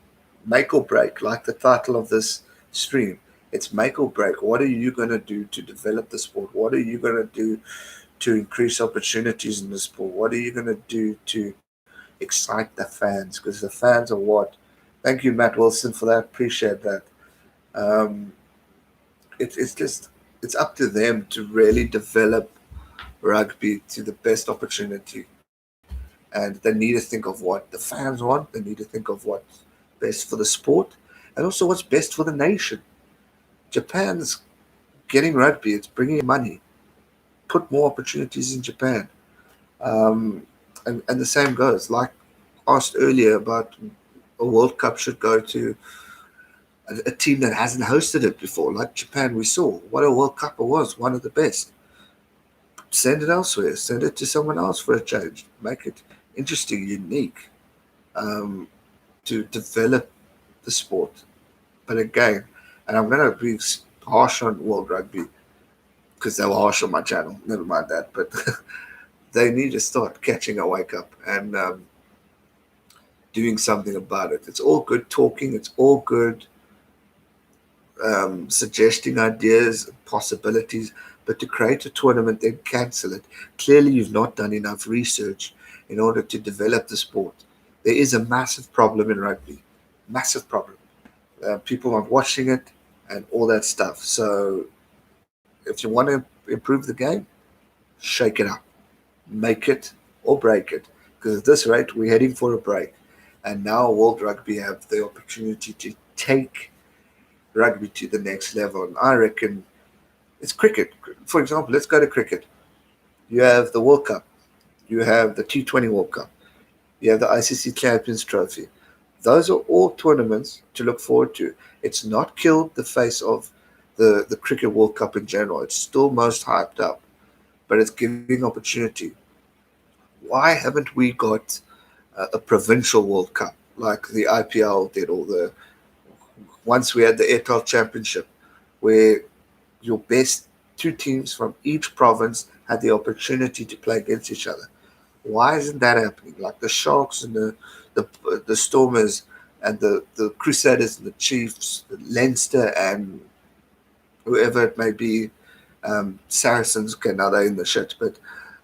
make or break, like the title of this stream. It's make or break. What are you going to do to develop the sport? What are you going to do to increase opportunities in the sport? What are you going to do to excite the fans? Because the fans are what? Thank you, Matt Wilson, for that. Appreciate that. Um, it's just it's up to them to really develop rugby to the best opportunity, and they need to think of what the fans want. They need to think of what's best for the sport, and also what's best for the nation. Japan's getting rugby; it's bringing in money. Put more opportunities in Japan, um, and the same goes. Like asked earlier about a World Cup should go to a team that hasn't hosted it before, like Japan. We saw what a World Cup it was, one of the best. Send it elsewhere. Send it to someone else for a change. Make it interesting, unique, um, to develop the sport. But again, and I'm going to be harsh on World Rugby because they were harsh on my channel. Never mind that. But they need to start catching a wake up and doing something about it. It's all good talking. It's all good suggesting ideas, possibilities, but to create a tournament, then cancel it. Clearly, you've not done enough research in order to develop the sport. There is a massive problem in rugby, massive problem. People aren't watching it and all that stuff. So, if you want to improve the game, shake it up, make it or break it. Because at this rate, we're heading for a break. And now World Rugby have the opportunity to take rugby to the next level. And I reckon it's cricket. For example, let's go to cricket. You have the World Cup, you have the T20 World Cup, you have the ICC Champions Trophy. Those are all tournaments to look forward to. It's not killed the face of the Cricket World Cup in general. It's still most hyped up, but it's giving opportunity. Why haven't we got a provincial World Cup like the IPL did, or the once we had the Airtel Championship, where your best two teams from each province had the opportunity to play against each other. Why isn't that happening? Like the Sharks and the, the Stormers and the Crusaders and the Chiefs, the Leinster and whoever it may be, Saracens, okay, now they're in the shit, but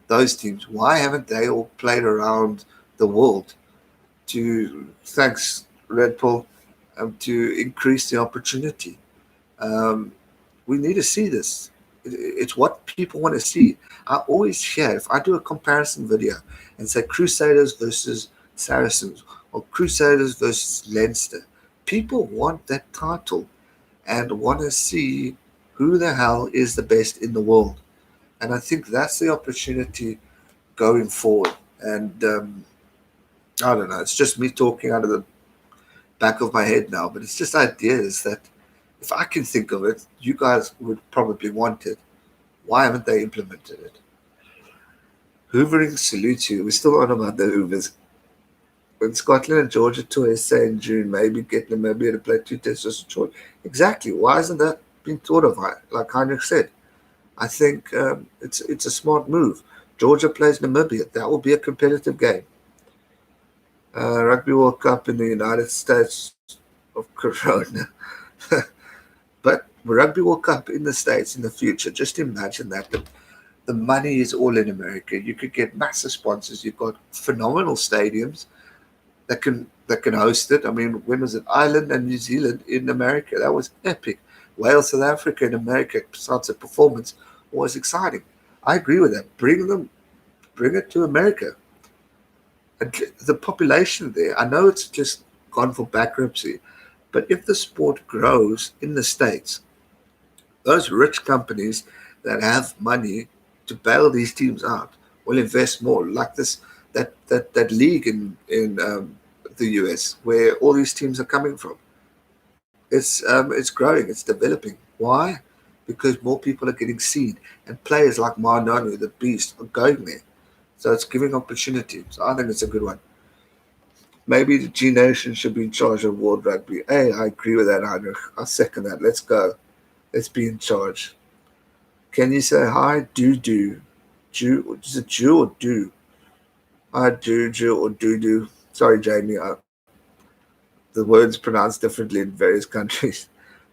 those teams, why haven't they all played around the world to, thanks Red Bull, to increase the opportunity? Um, we need to see this. It's what people want to see. I always hear, if I do a comparison video and say Crusaders versus Saracens or Crusaders versus Leinster, people want that title and want to see who the hell is the best in the world. And I think that's the opportunity going forward. And I don't know, it's just me talking out of the back of my head now, but it's just ideas that if I can think of it, you guys would probably want it. Why haven't they implemented it? Hoovering salutes you. We're still on about the Hoovers. When Scotland and Georgia tour SA in June, maybe get Namibia to play two tests just a short. Exactly. Why hasn't that been thought of? Like Heinrich said, I think it's a smart move. Georgia plays Namibia. That will be a competitive game. Rugby World Cup in the United States of Corona. But Rugby World Cup in the States in the future, just imagine that. The money is all in America. You could get massive sponsors. You've got phenomenal stadiums that can host it. I mean, when was it? Ireland and New Zealand in America. That was epic. Wales, South Africa in America, besides the performance, was exciting. I agree with that. Bring it to America. And the population there, I know it's just gone for bankruptcy, but if the sport grows in the States, those rich companies that have money to bail these teams out will invest more. Like that league in the US where all these teams are coming from. It's growing, it's developing. Why? Because more people are getting seen, and players like Marnonu, the Beast, are going there. So it's giving opportunity. So I think it's a good one. Maybe the G Nation should be in charge of World Rugby. Hey, I agree with that, Heinrich. I second that. Let's go. Let's be in charge. Can you say hi, do? Jew, is it Jew or do? Hi, Jew or do. Sorry, Jamie. The words pronounced differently in various countries.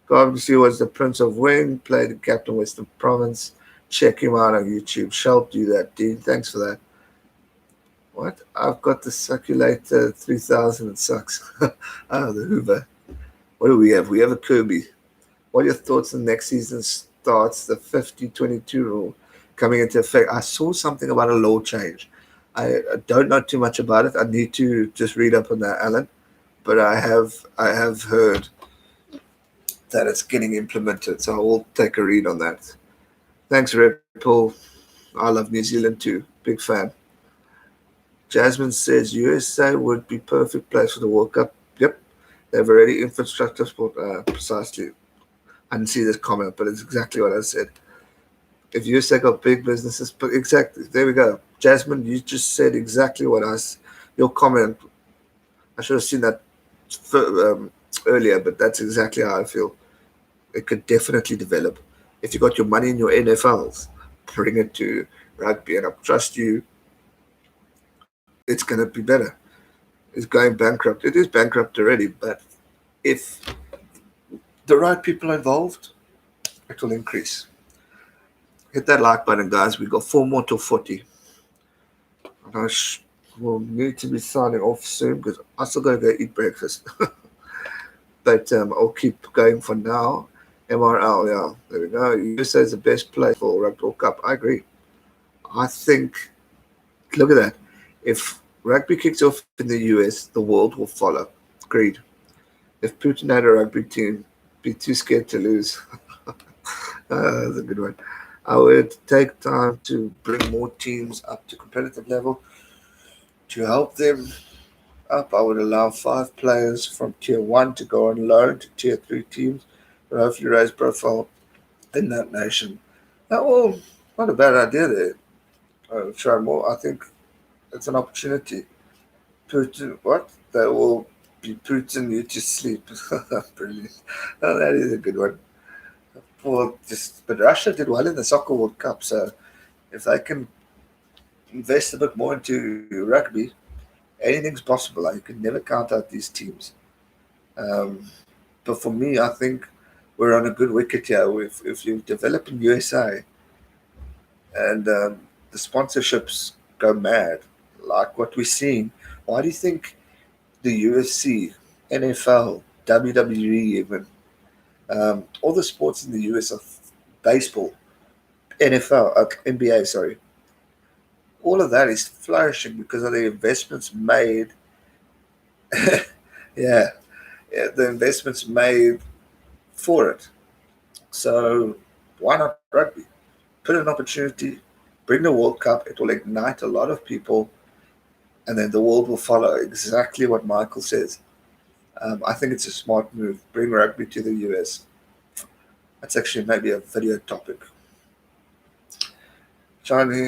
Obviously was the Prince of Wing, played the Captain Western Province. Check him out on YouTube. Shall do that, Dean. Thanks for that. What? I've got the Circulator 3000. It sucks. The Hoover. What do we have? We have a Kirby. What are your thoughts on next season starts, the 50-22 rule coming into effect? I saw something about a law change. I don't know too much about it. I need to just read up on that, Alan. But I have heard that it's getting implemented, so I will take a read on that. Thanks, Red Bull. I love New Zealand too. Big fan. Jasmine says USA would be perfect place for the World Cup. Yep, they've already infrastructure sport. Precisely. I didn't see this comment, but it's exactly what I said. If USA got big businesses, but exactly, there we go. Jasmine, you just said exactly what your comment. I should have seen that earlier, but that's exactly how I feel. It could definitely develop. If you got your money in your NFLs, bring it to rugby, and I trust you, it's going to be better. It's going bankrupt. It is bankrupt already, but if the right people involved, it will increase. Hit that like button, guys. We got 4 more till 40. And will need to be signing off soon because I still got to go eat breakfast. But I'll keep going for now. MRL, yeah, there we go. USA is the best place for Rugby World Cup. I agree. I think, look at that. If rugby kicks off in the US, the world will follow. Agreed. If Putin had a rugby team, be too scared to lose. That's a good one. I would take time to bring more teams up to competitive level. To help them up, I would allow 5 players from Tier 1 to go on loan to Tier 3 teams, but hopefully raise profile in that nation. Now, well, not a bad idea there. Try more. I think it's an opportunity. Putin, what? They will be putting you to sleep. Brilliant. Oh, that is a good one. But Russia did well in the Soccer World Cup, so if they can invest a bit more into rugby, anything's possible. You can never count out these teams. Um, but for me, I think we're on a good wicket here. If you develop in USA and the sponsorships go mad, like what we're seeing, why do you think the UFC, NFL, WWE, even all the sports in the US are baseball, NFL, NBA, sorry, all of that is flourishing because of the investments made. Yeah, yeah, the investments made for it. So why not rugby? Put an opportunity, bring the World Cup. It will ignite a lot of people, and then the world will follow. Exactly what Michael says. I think it's a smart move. Bring rugby to the US. That's actually maybe a video topic. Johnny,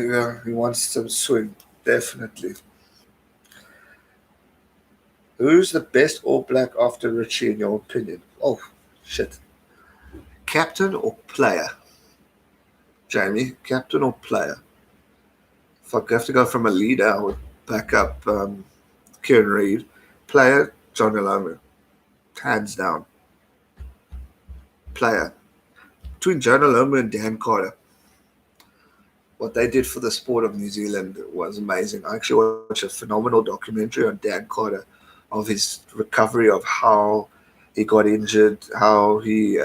he wants some swing, definitely. Who's the best All Black after Richie, in your opinion? Oh, shit. Captain or player? Jamie, captain or player? If I have to go from a leader, I would back up Kieran Reid. Player, John Alomu. Hands down. Player. Between John Alomu and Dan Carter, what they did for the sport of New Zealand was amazing. I actually watched a phenomenal documentary on Dan Carter of his recovery, of how he got injured, how he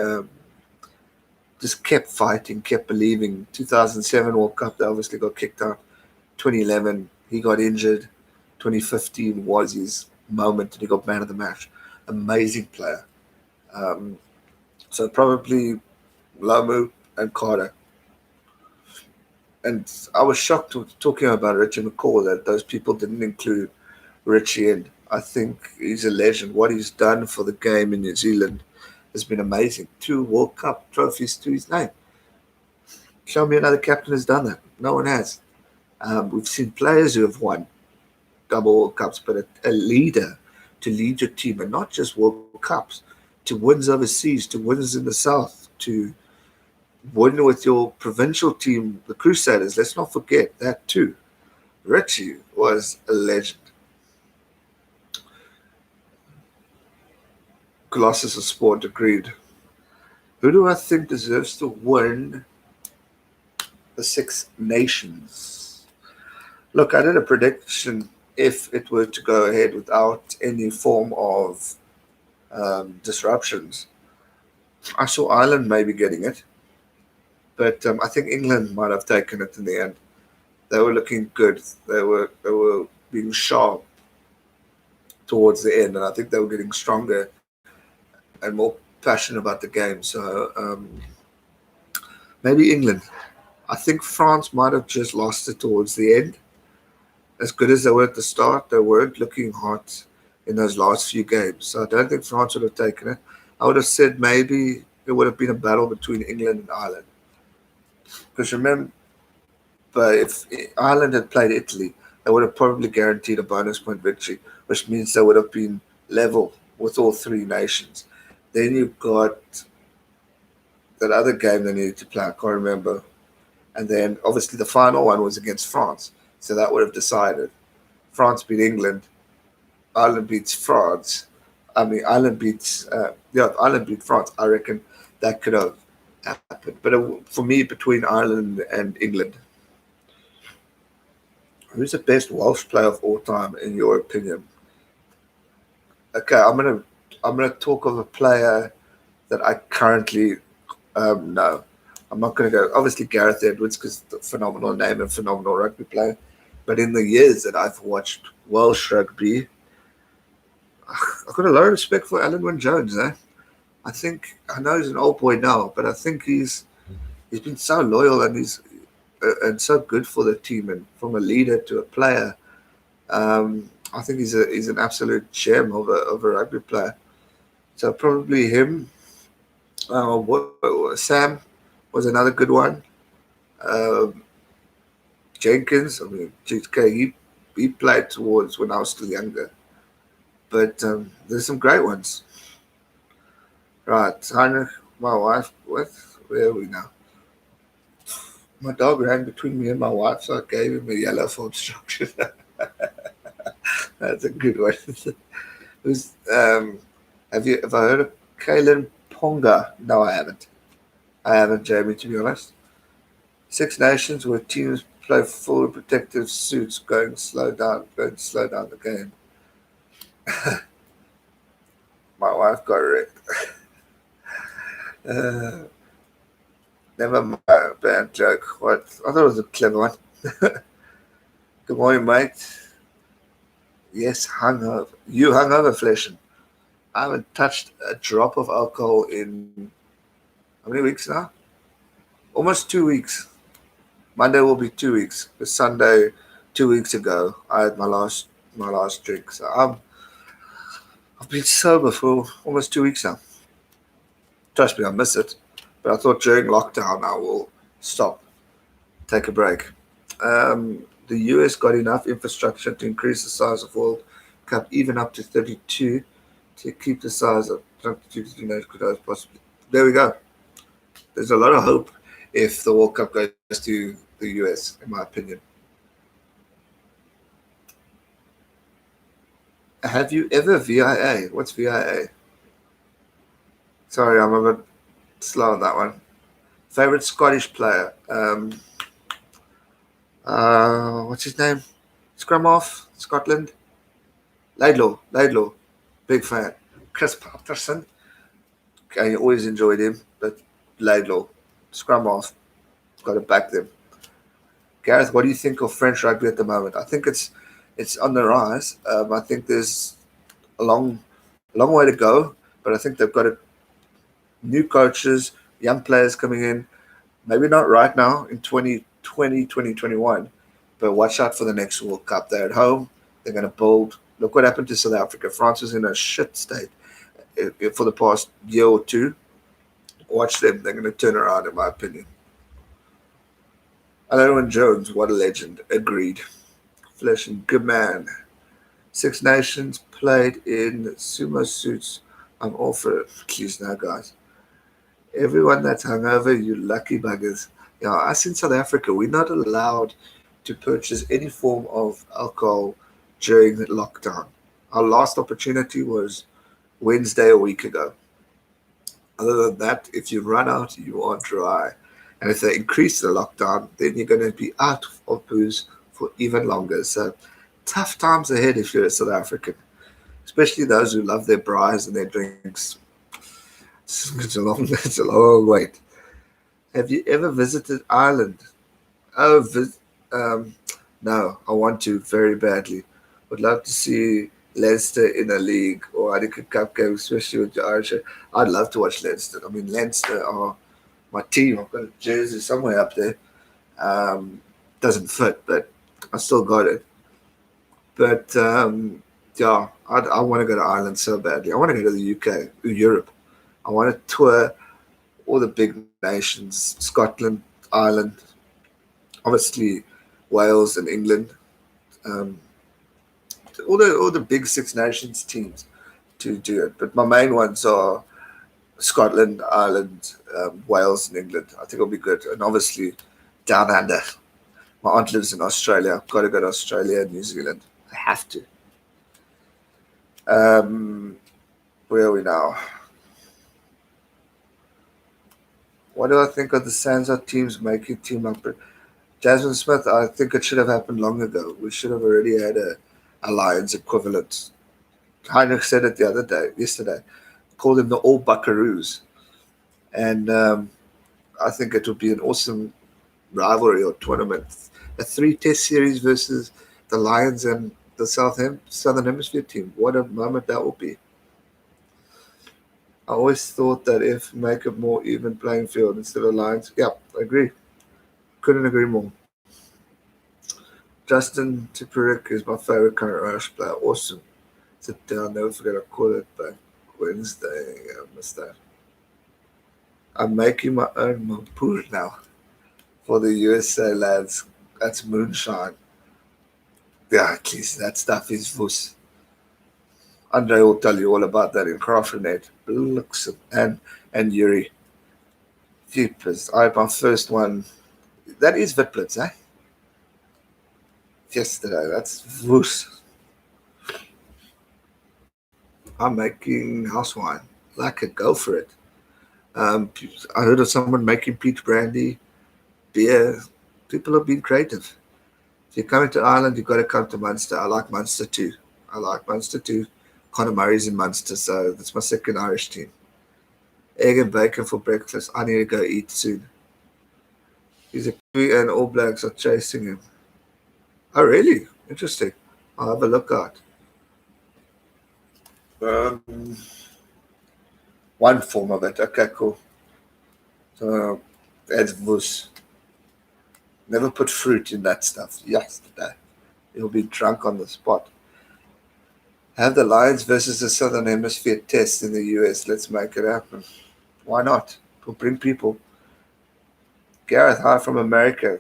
just kept fighting, kept believing. 2007 World Cup, they obviously got kicked out. 2011, he got injured. 2015 was his moment, and he got man of the match. Amazing player. Um, so probably Lomu and Carter. And I was shocked talking about Richie McCaw that those people didn't include Richie in. I think he's a legend. What he's done for the game in New Zealand has been amazing. 2 World Cup trophies to his name. Show me another captain who's done that. No one has. We've seen players who have won double World Cups, but a leader to lead your team, and not just World Cups, to wins overseas, to wins in the South, to win with your provincial team, the Crusaders. Let's not forget that too. Richie was a legend. Colossus of Sport agreed. Who do I think deserves to win the Six Nations? Look, I did a prediction if it were to go ahead without any form of disruptions. I saw Ireland maybe getting it, but I think England might have taken it in the end. They were looking good. They were being sharp towards the end, and I think they were getting stronger and more passionate about the game. So maybe England. I think France might have just lost it towards the end. As good as they were at the start, they weren't looking hot in those last few games. So I don't think France would have taken it. I would have said maybe it would have been a battle between England and Ireland. Because remember, if Ireland had played Italy, they would have probably guaranteed a bonus point victory, which means they would have been level with all 3 nations. Then you've got that other game they needed to play. I can't remember. And then obviously the final one was against France. So that would have decided. France beat England. Ireland beats France. I mean, Ireland beat France. I reckon that could have happened. But for me, between Ireland and England, who's the best Welsh player of all time in your opinion? Okay, I'm gonna talk of a player that I currently know. I'm not gonna go obviously Gareth Edwards because phenomenal name and phenomenal rugby player. But in the years that I've watched Welsh rugby, I've got a lot of respect for Alan Wynne Jones. I think I know he's an old boy now, but I think he's been so loyal and he's and so good for the team and from a leader to a player. I think he's an absolute gem of a rugby player. So probably him. Sam was another good one. Um, Jenkins. I mean, GK, he played towards when I was still younger. But there's some great ones. Right, Heinrich, my wife. Where are we now? My dog ran between me and my wife, so I gave him a yellow for obstruction. That's a good one. Who's have I heard of Kalen Ponga? No, I haven't. I haven't, Jamie, to be honest. Six Nations where teams play full protective suits, going to slow down the game. My wife got wrecked. Uh, Never mind, bad joke. What? I thought it was a clever one. Good morning, mate. Yes, hungover. You hungover, Fleshin. I haven't touched a drop of alcohol in how many weeks now? Almost 2 weeks. Monday will be 2 weeks. But Sunday, 2 weeks ago, I had my last drink. So I've been sober for almost 2 weeks now. Trust me, I miss it. But I thought during lockdown I will stop, take a break. The US got enough infrastructure to increase the size of World Cup even up to 32 to keep the size of 32 nations possibly. There we go. There's a lot of hope if the World Cup goes to the US, in my opinion. Have you ever VIA? What's VIA? Sorry, I'm a bit slow on that one. Favorite Scottish player? What's his name? Scrum off, Scotland. Laidlaw. Big fan. Chris Patterson. I always enjoyed him, but Laidlaw. Scrum off. Got to back them. Gareth, what do you think of French rugby at the moment? I think it's on the rise. I think there's a long way to go, but I think they've got new coaches, young players coming in. Maybe not right now in 2020, 2021, but watch out for the next World Cup. They're at home. They're going to build. Look what happened to South Africa. France was in a shit state for the past year or two. Watch them. They're going to turn around, in my opinion. Alan Jones, what a legend. Agreed. Flesh and good man. Six Nations played in sumo suits. I'm all for it. Please now, guys. Everyone that's hungover, you lucky buggers. Us in South Africa, we're not allowed to purchase any form of alcohol during the lockdown. Our last opportunity was Wednesday a week ago. Other than that, if you run out, you are dry. And if they increase the lockdown, then you're going to be out of booze for even longer. So tough times ahead if you're a South African, especially those who love their braais and their drinks. It's a long wait. Have you ever visited Ireland? Oh, no, I want to very badly. Would love to see Leinster in a league or a Cup game, especially with the Irish. I'd love to watch Leinster. I mean, Leinster are my team. I've got a jersey somewhere up there. Doesn't fit, but I still got it. But yeah, I want to go to Ireland so badly. I want to go to the UK, Europe. I want to tour all the big nations: Scotland, Ireland, obviously Wales and England. Um, all the big Six Nations teams to do it. But my main ones are Scotland, Ireland, Wales, and England. I think it'll be good. And obviously down under. My aunt lives in Australia. I've got to go to Australia and New Zealand. I have to. Um, Where are we now? What do I think of the Sansa teams making team up? Jasmine Smith, I think it should have happened long ago. We should have already had a alliance equivalent. Heinrich said it the other day, yesterday, called them the All Buckaroos. And I think it would be an awesome rivalry or tournament. A three-test series versus the Lions and the Southern Hemisphere team. What a moment that will be. I always thought that if make a more even playing field instead of Lions. Yeah, I agree. Couldn't agree more. Justin Tipuric is my favorite current Irish player. Awesome. Sit down, never forget I call it back Wednesday. I missed that. I'm making my own Mampur now for the USA lads. That's moonshine. Yeah, at least that stuff is vus. Andre will tell you all about that in Crawford and Yuri. Jeepers. I had my first one. That is Vitlitz, eh? Yesterday. That's vus. I'm making house wine. Like it, go for it. I heard of someone making peach brandy, beer. People have been creative. If you're coming to Ireland, you've got to come to Munster. I like Munster too. I like Munster too. Conor Murray's in Munster, so that's my second Irish team. Egg and bacon for breakfast. I need to go eat soon. He's a Kiwi and All Blacks are chasing him. Oh, really? Interesting. I'll have a look out. Um, One form of it. Okay, cool. So that's vus. Never put fruit in that stuff. Yesterday. You'll be drunk on the spot. Have the Lions versus the Southern Hemisphere test in the US. Let's make it happen. Why not? We'll bring people. Gareth, hi from America.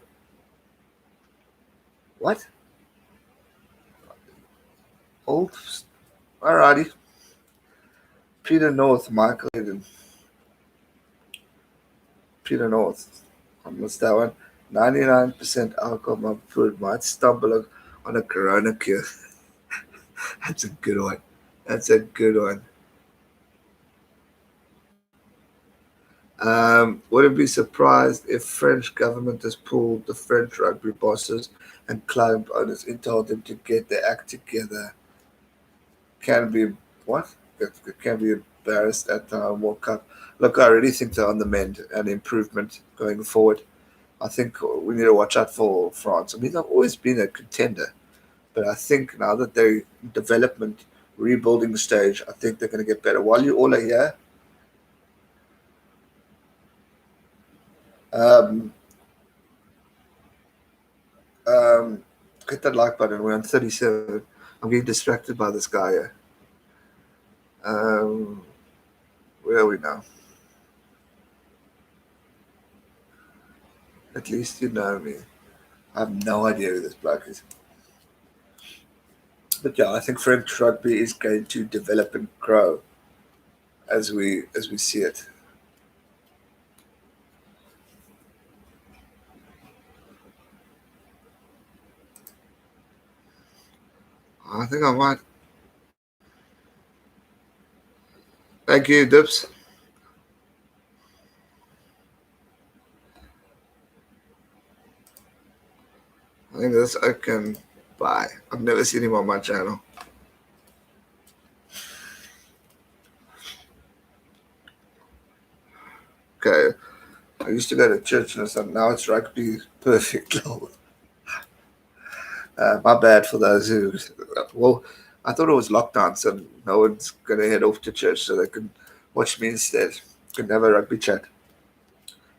What? Old? Alrighty. Peter North, Michael Hayden. Peter North. I missed that one. 99% alcohol. My food might stumble on a Corona cure. That's a good one. That's a good one. Wouldn't be surprised if French government has pulled the French rugby bosses and club owners and told them to get their act together. Can be what? It can be embarrassed at the World Cup. Look, I really think they're on the mend and improvement going forward. I think we need to watch out for France. I mean, they've always been a contender, but I think now that they're in development, rebuilding stage, I think they're going to get better. While you all are here, um, um, hit that like button. We're on 37. I'm getting distracted by this guy here. Um, where are we now? At least you know me. I have no idea who this bloke is. But yeah, I think French rugby is going to develop and grow as we see it. I think I might. Thank you, Dips. I think this I can buy. I've never seen him on my channel. Okay. I used to go to church and stuff. Now it's rugby. Perfect. My bad for those who. Well, I thought it was lockdown, so no one's going to head off to church so they can watch me instead. Can have a rugby chat.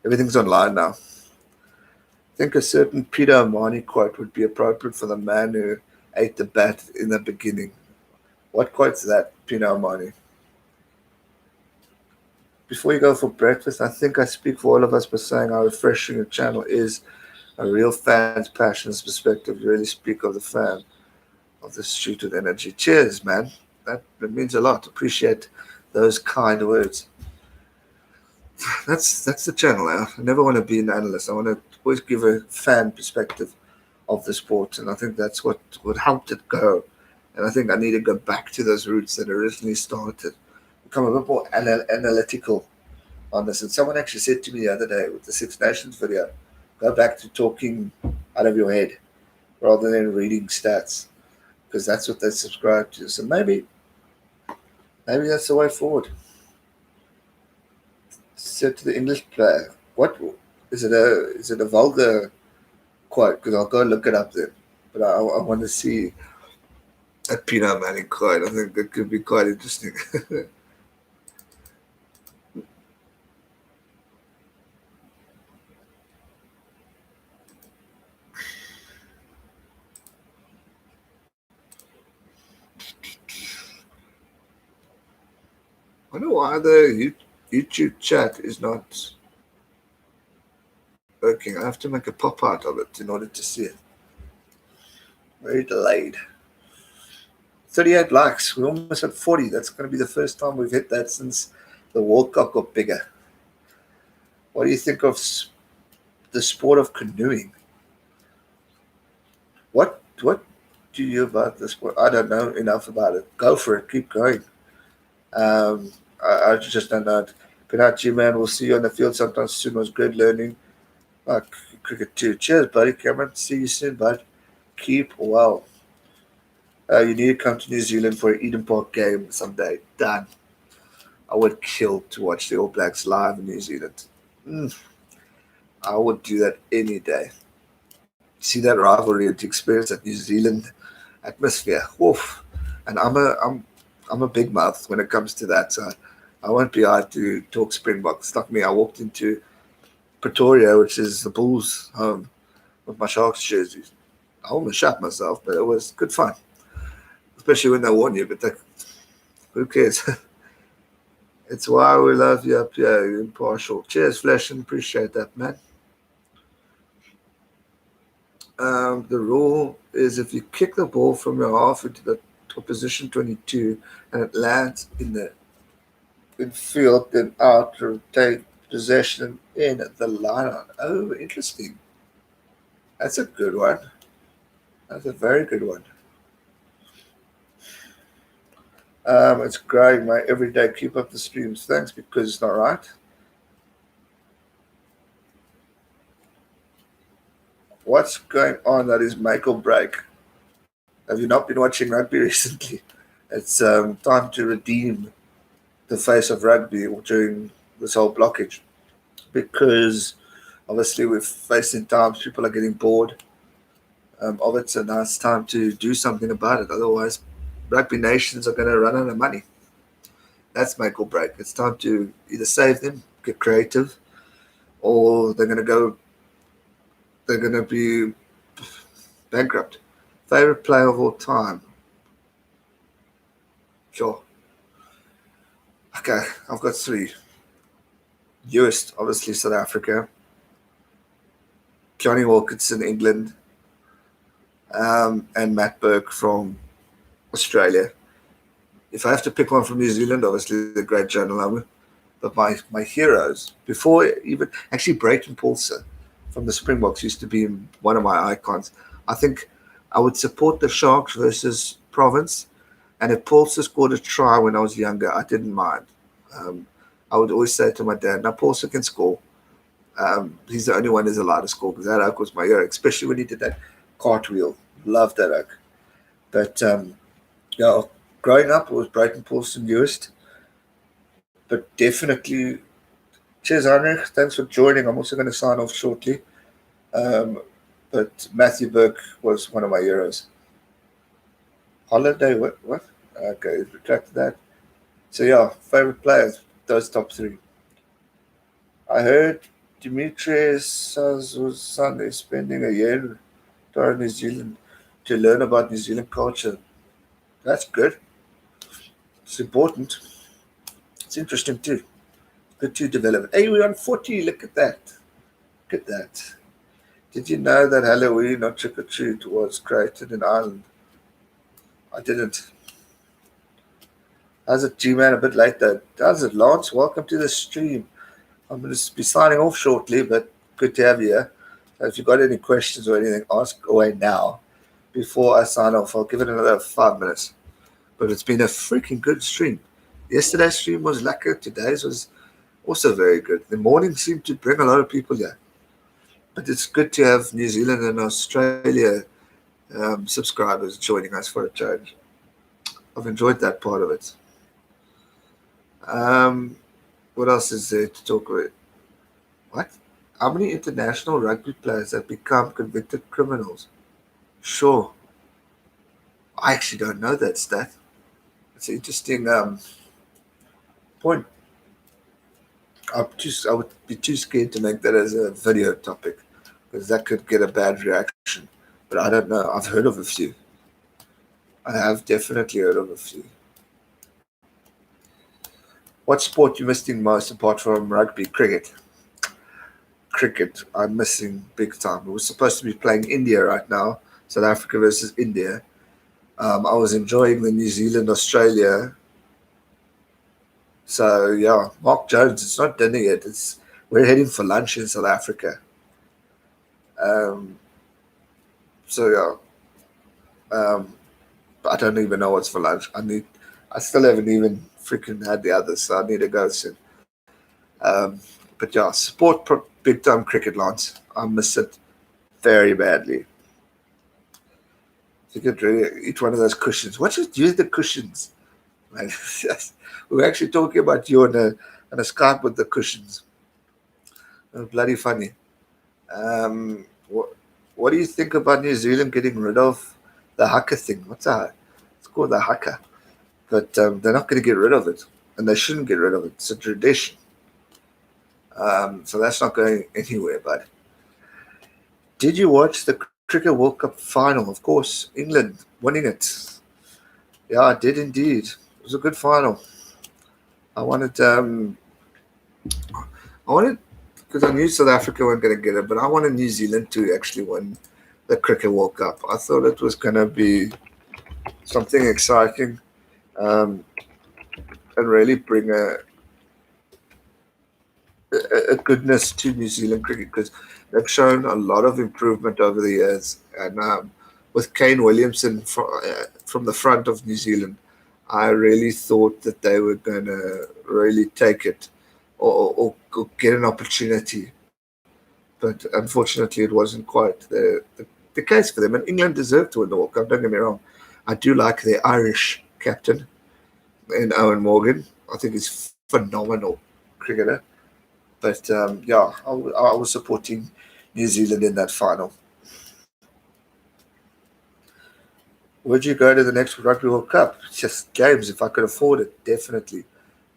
Everything's online now. I think a certain Peter Armani quote would be appropriate for the man who ate the bat in the beginning. What quote's that, Peter Armani? Before you go for breakfast, I think I speak for all of us by saying how refreshing your channel is. A real fan's passion's perspective. You really speak of the fan of the street with energy. Cheers, man. That means a lot. Appreciate those kind words. That's the channel. I never want to be an analyst. I want to always give a fan perspective of the sport, and I think that's what helped it go. And I think I need to go back to those roots that originally started. become a bit more analytical on this. And someone actually said to me the other day with the Six Nations video, go back to talking out of your head rather than reading stats, because that's what they subscribe to. So maybe that's the way forward. Said to the English player, what is it? A vulgar quote? Because I'll go look it up then. But I want to see a Peanut Manning quote. I think that could be quite interesting. I wonder why the YouTube chat is not working. I have to make a pop out of it in order to see it. Very delayed. 38 likes. We're almost at 40. That's going to be the first time we've hit that since the World Cup got bigger. What do you think of the sport of canoeing? What do you about the sport? I don't know enough about it. Go for it. Keep going. I just don't know. Good night, G-Man. We'll see you on the field sometime soon. It was good learning. Cricket too. Cheers, buddy. Cameron, see you soon, bud. Keep well. You need to come to New Zealand for an Eden Park game someday. Done. I would kill to watch the All Blacks live in New Zealand. I would do that any day. See that rivalry and to experience that New Zealand atmosphere. Woof. And I'm a big mouth when it comes to that. So I won't be out to talk Springboks. Like me, I walked into Pretoria, which is the Bulls' home, with my Sharks jerseys. I almost shot myself, but it was good fun. Especially when they won you, but who cares? It's why we love you up here, you're impartial. Cheers, Flashing. Appreciate that, man. The rule is if you kick the ball from your half into the opposition 22 and it lands in the infield, then out to take possession in the line-out. Oh, interesting. That's a good one. That's a very good one. It's growing my everyday. Keep up the streams. Thanks, because it's not right. What's going on that is make or break? Have you not been watching rugby recently? It's time to redeem the face of rugby during this whole blockage, because obviously we're facing times people are getting bored of it, so now it's time to do something about it. Otherwise, rugby nations are going to run out of money. That's make or break. It's time to either save them, get creative, or they're going to be bankrupt. Favorite player of all time? Sure. Okay, I've got three. Yost, obviously South Africa. Johnny Wilkinson, England. And Matt Burke from Australia. If I have to pick one from New Zealand, obviously the great Joe Nalamu. But my heroes, before even actually Brayton Paulser from the Springboks used to be one of my icons. I think I would support the Sharks versus Province, and if Paulser scored a try when I was younger, I didn't mind. I would always say to my dad, now Paulser can score. He's the only one who's allowed to score, because that oak was my hero, especially when he did that cartwheel. Loved that oak. But yeah, growing up, it was Brayton Paulson Yost. But definitely, cheers, Heinrich. Thanks for joining. I'm also going to sign off shortly. But Matthew Burke was one of my heroes. Holiday, what? Okay, retracted that. So yeah, favorite players, those top three. I heard Demetrius son is spending a year in New Zealand to learn about New Zealand culture. That's good. It's important. It's interesting too. Good to develop it. Hey, we're on 40. Look at that. Look at that. Did you know that Halloween, not Trick or Treat, was created in Ireland? I didn't. How's it, G-Man? A bit late though. How's it, Lance? Welcome to the stream. I'm going to be signing off shortly, but good to have you here. So if you've got any questions or anything, ask away now. Before I sign off, I'll give it another 5 minutes. But it's been a freaking good stream. Yesterday's stream was lekker. Today's was also very good. The morning seemed to bring a lot of people here. But it's good to have New Zealand and Australia subscribers joining us for a change. I've enjoyed that part of it. Um, what else is there to talk about? What? How many international rugby players have become convicted criminals? Sure. I actually don't know that stat. It's an interesting point. I would be too scared to make that as a video topic because that could get a bad reaction. But I don't know. I've heard of a few. I have definitely heard of a few. What sport you missing most apart from rugby? Cricket. Cricket. I'm missing big time. We're supposed to be playing India right now. South Africa versus India. I was enjoying the New Zealand Australia. So yeah, Mark Jones. It's not dinner yet. We're heading for lunch in South Africa. Um, so yeah, I don't even know what's for lunch. I still haven't even freaking had the others, so I need to go soon. Um, but yeah, big time cricket, Lance. I miss it very badly. You could really eat one of those cushions. What should use the cushions? Man, we were actually talking about you on a Skype with the cushions. It was bloody funny. Um, what, what do you think about New Zealand getting rid of the haka thing? What's that? It's called the haka. But they're not going to get rid of it. And they shouldn't get rid of it. It's a tradition. So that's not going anywhere, but did you watch the Cricket World Cup final? Of course, England winning it. Yeah, I did indeed. It was a good final. I wanted, I wanted, because I knew South Africa weren't going to get it, but I wanted New Zealand to actually win the Cricket World Cup. I thought it was going to be something exciting, um, and really bring a goodness to New Zealand cricket because they've shown a lot of improvement over the years. And with Kane Williamson from the front of New Zealand, I really thought that they were going to really take it or get an opportunity. But unfortunately, it wasn't quite the case for them. And England deserved to win the World Cup, don't get me wrong. I do like their Irish captain in Owen Morgan. I think he's phenomenal cricketer. But yeah, I was supporting New Zealand in that final. Would you go to the next Rugby World Cup? Just games, if I could afford it, definitely.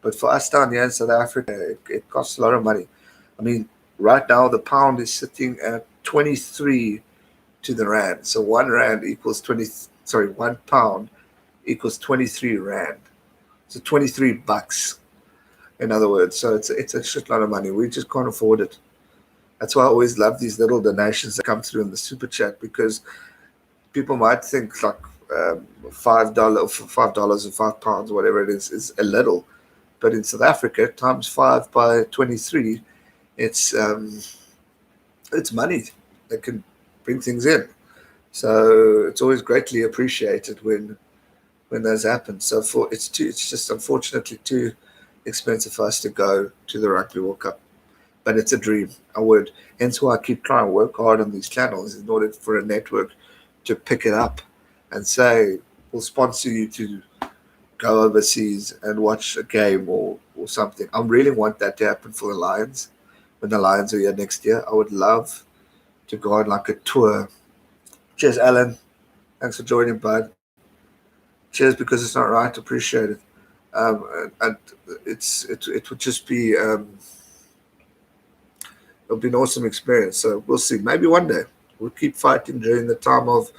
But for us down here in South Africa, it costs a lot of money. I mean, right now the pound is sitting at 23 to the rand. So 1 rand equals 20. Sorry, 1 pound equals 23 rand. So 23 bucks, in other words. So it's a shit lot of money. We just can't afford it. That's why I always love these little donations that come through in the super chat because people might think like $5 or £5, whatever it is a little, but in South Africa, times 5 by 23, it's money that can bring things in. So it's always greatly appreciated when those happen. So it's just unfortunately too expensive for us to go to the Rugby World Cup. But it's a dream. I would. Hence why I keep trying to work hard on these channels in order for a network to pick it up and say, we'll sponsor you to go overseas and watch a game or something. I really want that to happen for the Lions. When the Lions are here next year, I would love to go on like a tour. Cheers, Alan. Thanks for joining, bud. Cheers, because it's not right. Appreciate it. And it would just be it'll be an awesome experience. So we'll see. Maybe one day we'll keep fighting during the time of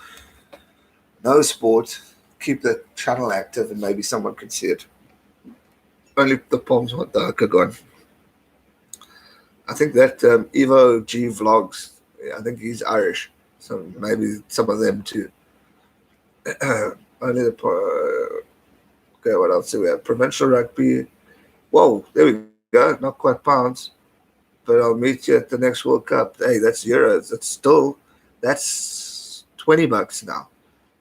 no sport. Keep the channel active, and maybe someone can see it. Only the palms want the haka gone. I think that Evo G Vlogs. I think he's Irish, so maybe some of them too. Only the okay. What else do we have? Provincial rugby. Whoa, there we go. Not quite pounds. But I'll meet you at the next World Cup. Hey, that's euros. That's $20 now.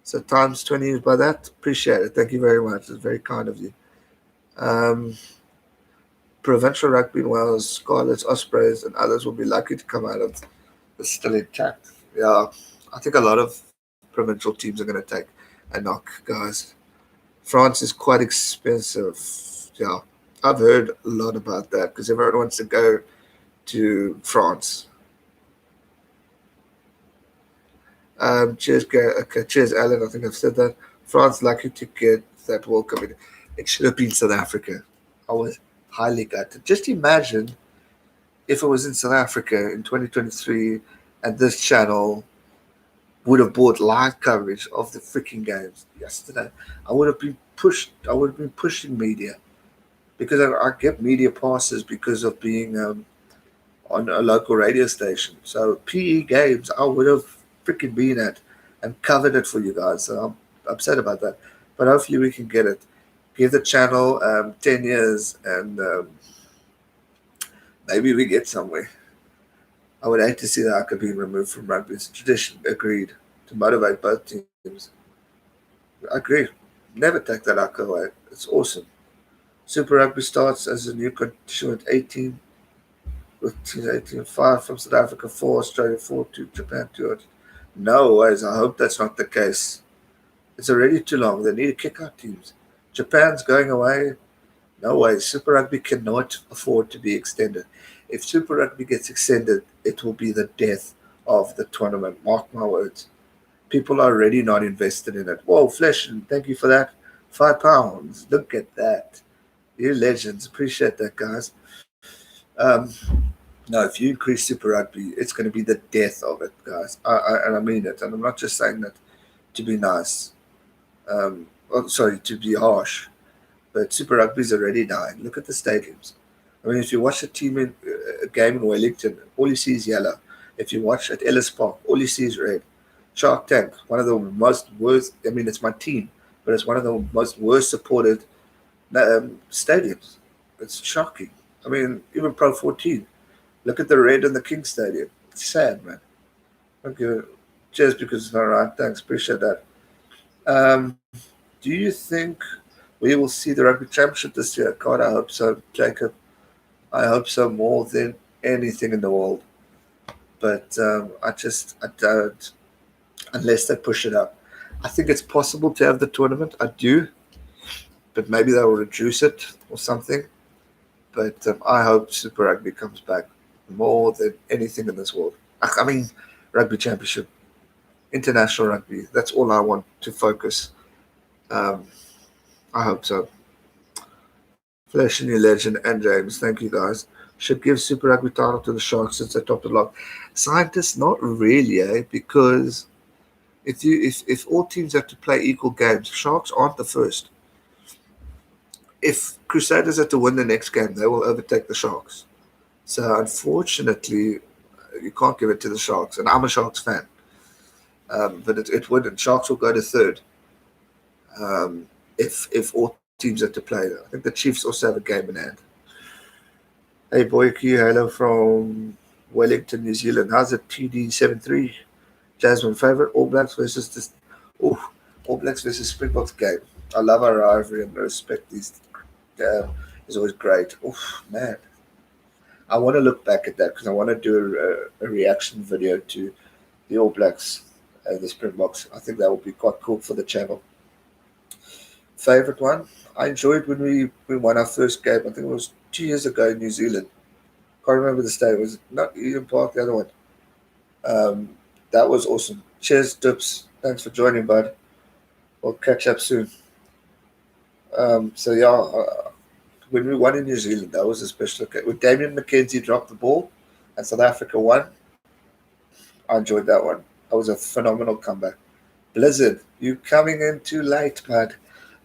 So times 20 by that. Appreciate it. Thank you very much. It's very kind of you. Um, Provincial rugby in Wales, Scarlets, Ospreys, and others will be lucky to come out of this still intact. Yeah, I think a lot of provincial teams are going to take a knock, guys. France is quite expensive. Yeah, I've heard a lot about that because everyone wants to go to France. Okay, cheers, Alan. I think I've said that. France lucky to get that World Cup. It should have been South Africa. I was highly gutted. Just imagine if it was in South Africa in 2023 and this channel would have bought live coverage of the freaking games yesterday. I would have been pushing media because I get media passes because of being on a local radio station. So PE games, I would have freaking been at and covered it for you guys. So I'm upset about that, but hopefully we can get it. Give the channel 10 years, and maybe we get somewhere. I would hate to see the haka being removed from rugby. It's a tradition, agreed, to motivate both teams. I agree. Never take that haka away. It's awesome. Super Rugby starts as a new competition with 18 with teams 18 5 from South Africa, 4 Australia, 4 to Japan, 2. No ways. I hope that's not the case. It's already too long. They need to kick out teams. Japan's going away. No way. Super Rugby cannot afford to be extended. If Super Rugby gets extended, it will be the death of the tournament. Mark my words. People are already not invested in it. Whoa, Flesh, thank you for that. £5. Look at that. You legends. Appreciate that, guys. Um, no, if you increase Super Rugby, it's going to be the death of it, guys. And I mean it. And I'm not just saying that to be nice. Sorry, to be harsh. But Super Rugby is already dying. Look at the stadiums. I mean, if you watch a game in Wellington, all you see is yellow. If you watch at Ellis Park, all you see is red. Shark Tank, one of the most worst. I mean, it's my team, but it's one of the most worst supported stadiums. It's shocking. I mean, even Pro 14. Look at the red in the King Stadium. It's sad, man. Thank you. Cheers, because it's not right. Thanks. Appreciate that. Do you think we will see the Rugby Championship this year? God, I hope so, Jacob. I hope so more than anything in the world. But I don't, unless they push it up. I think it's possible to have the tournament. I do, but maybe they will reduce it or something. But I hope Super Rugby comes back more than anything in this world. I mean, Rugby Championship, international rugby. That's all I want to focus. Um, I hope so. Flash and New Legend and James, thank you guys. Should give Super Rugby title to the Sharks since they topped the log. Scientists, not really, because if all teams have to play equal games, Sharks aren't the first. If Crusaders have to win the next game, they will overtake the Sharks. So unfortunately, you can't give it to the Sharks, and I'm a Sharks fan. But it wouldn't. Sharks will go to third if all teams have to play. I think the Chiefs also have a game in hand. Hey, boy, Q, hello from Wellington, New Zealand. How's it, TD73? Jasmine, favorite All Blacks versus this. Oh, All Blacks versus Springboks game. I love our rivalry and respect these. Is always great. Oh, man. I want to look back at that because I want to do a reaction video to the All Blacks and the Springboks. I think that would be quite cool for the channel. Favorite one? I enjoyed when we won our first game. I think it was 2 years ago in New Zealand. Can't remember the state. It was not Eden Park, the other one. Um, that was awesome. Cheers, Dips. Thanks for joining, bud. We'll catch up soon. So yeah, when we won in New Zealand, that was a special occasion. When Damien McKenzie dropped the ball and South Africa won, I enjoyed that one. That was a phenomenal comeback. Blizzard, you coming in too late, bud.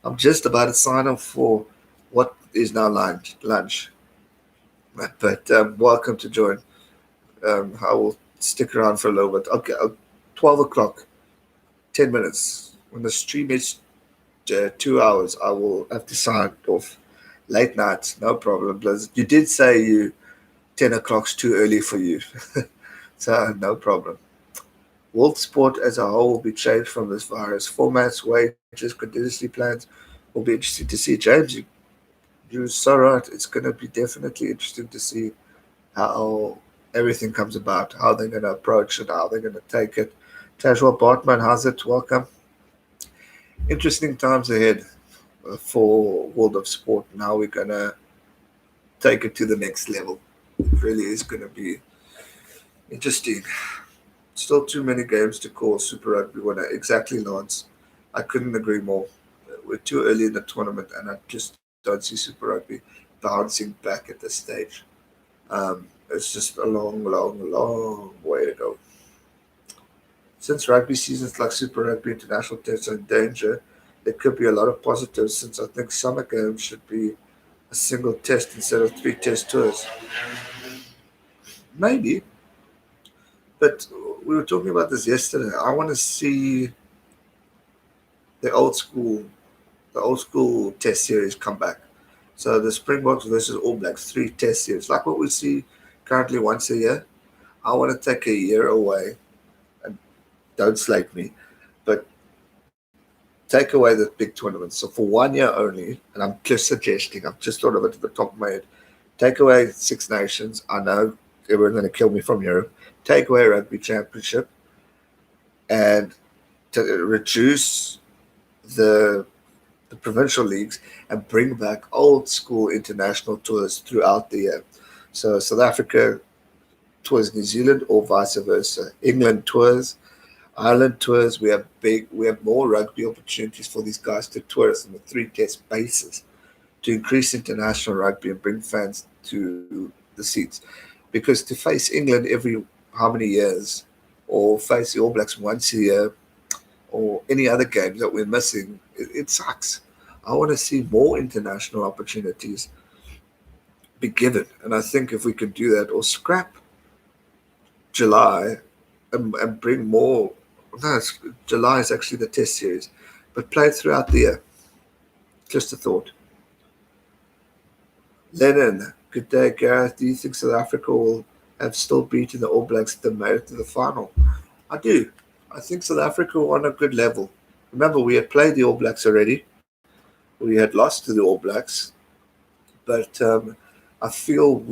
I'm just about to sign off for what is now lunch. But welcome to join. I will stick around for a little bit. Okay, 12 o'clock, 10 minutes. When the stream is 2 hours, I will have to sign off. Late nights, no problem, Blizzard. You did say 10 o'clock's too early for you. So no problem. World sport as a whole will be changed from this virus. Formats, wages, contingency plans will be interesting to see. James, you you're so right. It's going to be definitely interesting to see how everything comes about, how they're going to approach it, how they're going to take it. Casual Bartman, how's it? Welcome. Interesting times ahead for World of Sport. Now we're going to take it to the next level. It really is going to be interesting. Still too many games to call Super Rugby winner. Exactly, Lance. I couldn't agree more. We're too early in the tournament, and I just don't see Super Rugby bouncing back at this stage. It's just a long, long, long way to go. Since rugby seasons like Super Rugby international tests are in danger, there could be a lot of positives since I think summer games should be a single test instead of three test tours. Maybe, but we were talking about this yesterday. I want to see the old school, the old school test series come back. So the Springboks versus All Blacks, three test series, like what we see currently once a year. I want to take a year away, and don't slate me, but take away the big tournaments. So for 1 year only, and I'm just suggesting, I've just thought of it at the top of my head, take away Six Nations. I know everyone's going to kill me from Europe. Take away Rugby Championship and to reduce the the provincial leagues and bring back old school international tours throughout the year. So South Africa tours New Zealand or vice versa. England tours, Ireland tours. We have more rugby opportunities for these guys to tour us on a three test basis to increase international rugby and bring fans to the seats. Because to face England every how many years, or face the All Blacks once a year, or any other games that we're missing, it sucks. I want to see more international opportunities be given. And I think if we can do that, or scrap July and bring more. No, July is actually the test series, but play it throughout the year. Just a thought. Lennon, good day, Gareth. Do you think South Africa will have still beaten the All Blacks that made it to the final? I do. I think South Africa were on a good level. Remember, we had played the All Blacks already. We had lost to the All Blacks, but I feel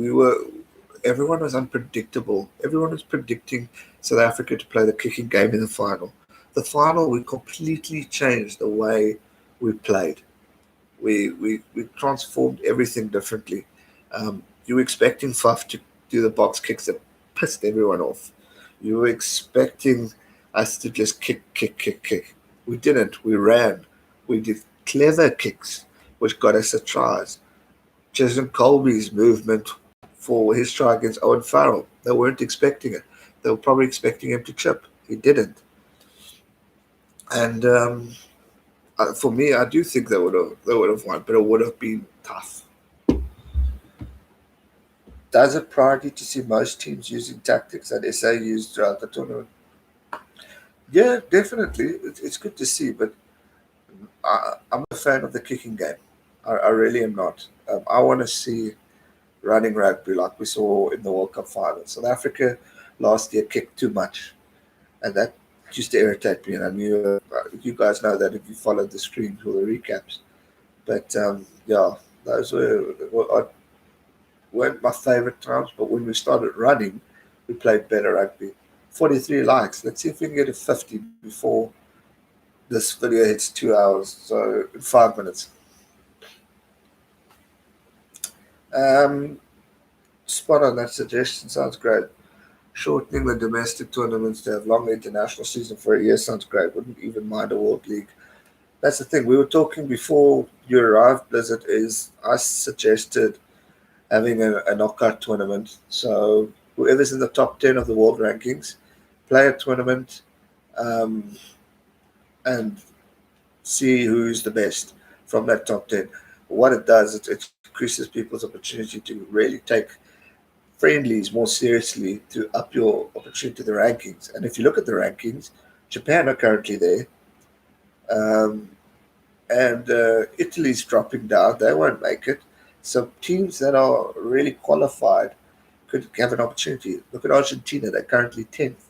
everyone was unpredictable. Everyone was predicting South Africa to play the kicking game in the final. The final, we completely changed the way we played. We transformed everything differently. You were expecting Faf to do the box kicks that pissed everyone off. You were expecting us to just kick, kick, kick, kick. We didn't. We ran. We did clever kicks, which got us the tries. Jason Colby's movement for his try against Owen Farrell. They weren't expecting it. They were probably expecting him to chip. He didn't. And for me, I do think they would have won, but it would have been tough. Does it priority to see most teams using tactics that SA used throughout the tournament? Yeah, definitely. It's good to see, but I'm a fan of the kicking game. I really am not. I want to see running rugby like we saw in the World Cup final. South Africa last year kicked too much, and that used to irritate me. And I knew you guys know that if you followed the streams or the recaps. But yeah, those weren't my favorite times. But when we started running, we played better rugby. 43 likes. Let's see if we can get to 50 before this video hits 2 hours. So in 5 minutes. Um, Spot on, that suggestion sounds great. Shortening the domestic tournaments to have longer international season for a year sounds great. Wouldn't even mind a World League. That's the thing. We were talking before you arrived, Blizzard, is I suggested having a knockout tournament. So whoever's in the top 10 of the world rankings, play a tournament um, and see who's the best from that top 10. What it does, it increases people's opportunity to really take friendlies more seriously to up your opportunity to the rankings. And if you look at the rankings, Japan are currently there. Um, and Italy's dropping down. They won't make it. So teams that are really qualified could have an opportunity. Look at Argentina. They're currently 10th.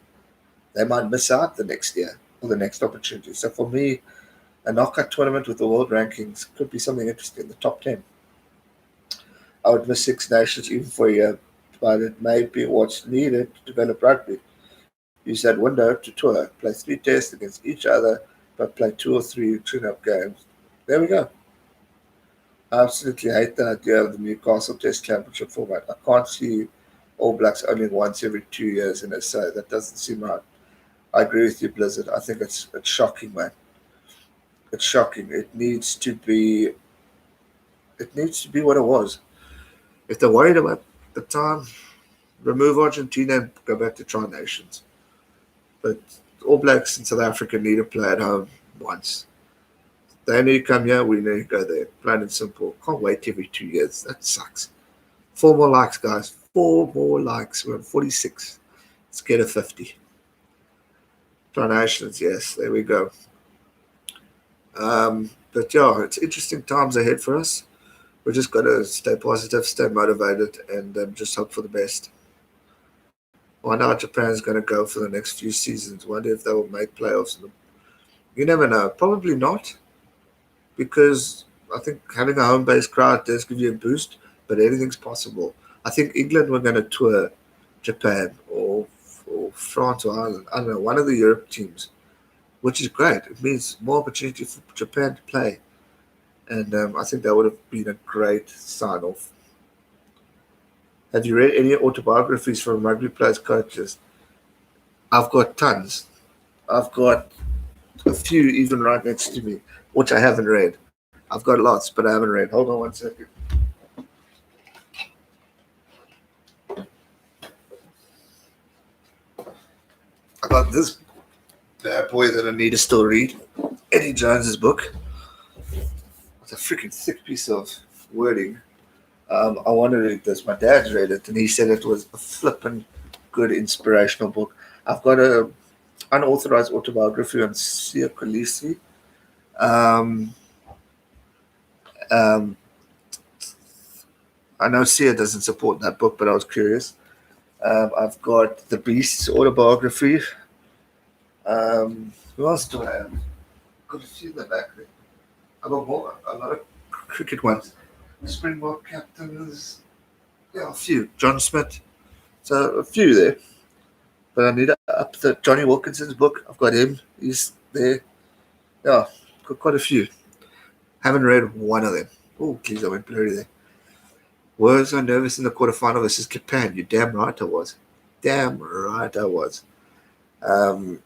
They might miss out the next year or the next opportunity. So for me, a knockout tournament with the world rankings could be something interesting, the top 10. I would miss Six Nations even for a year, but it may be what's needed to develop rugby. Use that window to tour, play 3 tests against each other, but play 2 or 3 tune-up games. There we go. I absolutely hate the idea of the Newcastle Test Championship format. I can't see All Blacks only once every 2 years in SA. That doesn't seem right. I agree with you, Blizzard. I think it's shocking, man. It's shocking. It needs to be what it was. If they're worried about the time, remove Argentina and go back to Tri Nations. But All Blacks in South Africa need to play at home once. They need to come here, we need to go there. Plain and simple. Can't wait every 2 years. That sucks. 4 more likes, guys. 4 more likes. We're on 46. Let's get a 50. Tri Nations, yes, there we go. But yeah, it's interesting times ahead for us. We just got to stay positive, stay motivated, and just hope for the best. Wonder how Japan's going to go for the next few seasons. Wonder if they will make playoffs. You never know. Probably not, because I think having a home based crowd does give you a boost, but anything's possible. I think England were going to tour Japan or France or Ireland. I don't know, one of the Europe teams, which is great. It means more opportunity for Japan to play. And I think that would have been a great sign off. Have you read any autobiographies from rugby players, coaches? I've got tons. I've got a few even right next to me, which I haven't read. I've got lots, but I haven't read. Hold on 1 second. I got this bad boy that I need to still read. Eddie Jones's book. It's a freaking thick piece of wording. I want to read this. My dad's read it, and he said it was a flippin' good inspirational book. I've got a unauthorized autobiography on Sia Khaleesi. Um, um, I know Sia doesn't support that book, but I was curious. I've got the Beast's autobiography. Who else do I have? Got a few in the back there. I got more, a lot of cricket ones. Springbok captains. Yeah, a few. John Smith. So a few there. But I need to up the Johnny Wilkinson's book. I've got him. He's there. Yeah, got quite a few. Haven't read one of them. Oh, geez, I went blurry there. Was I nervous in the quarterfinal versus Japan? You damn right I was. Damn right I was. Um,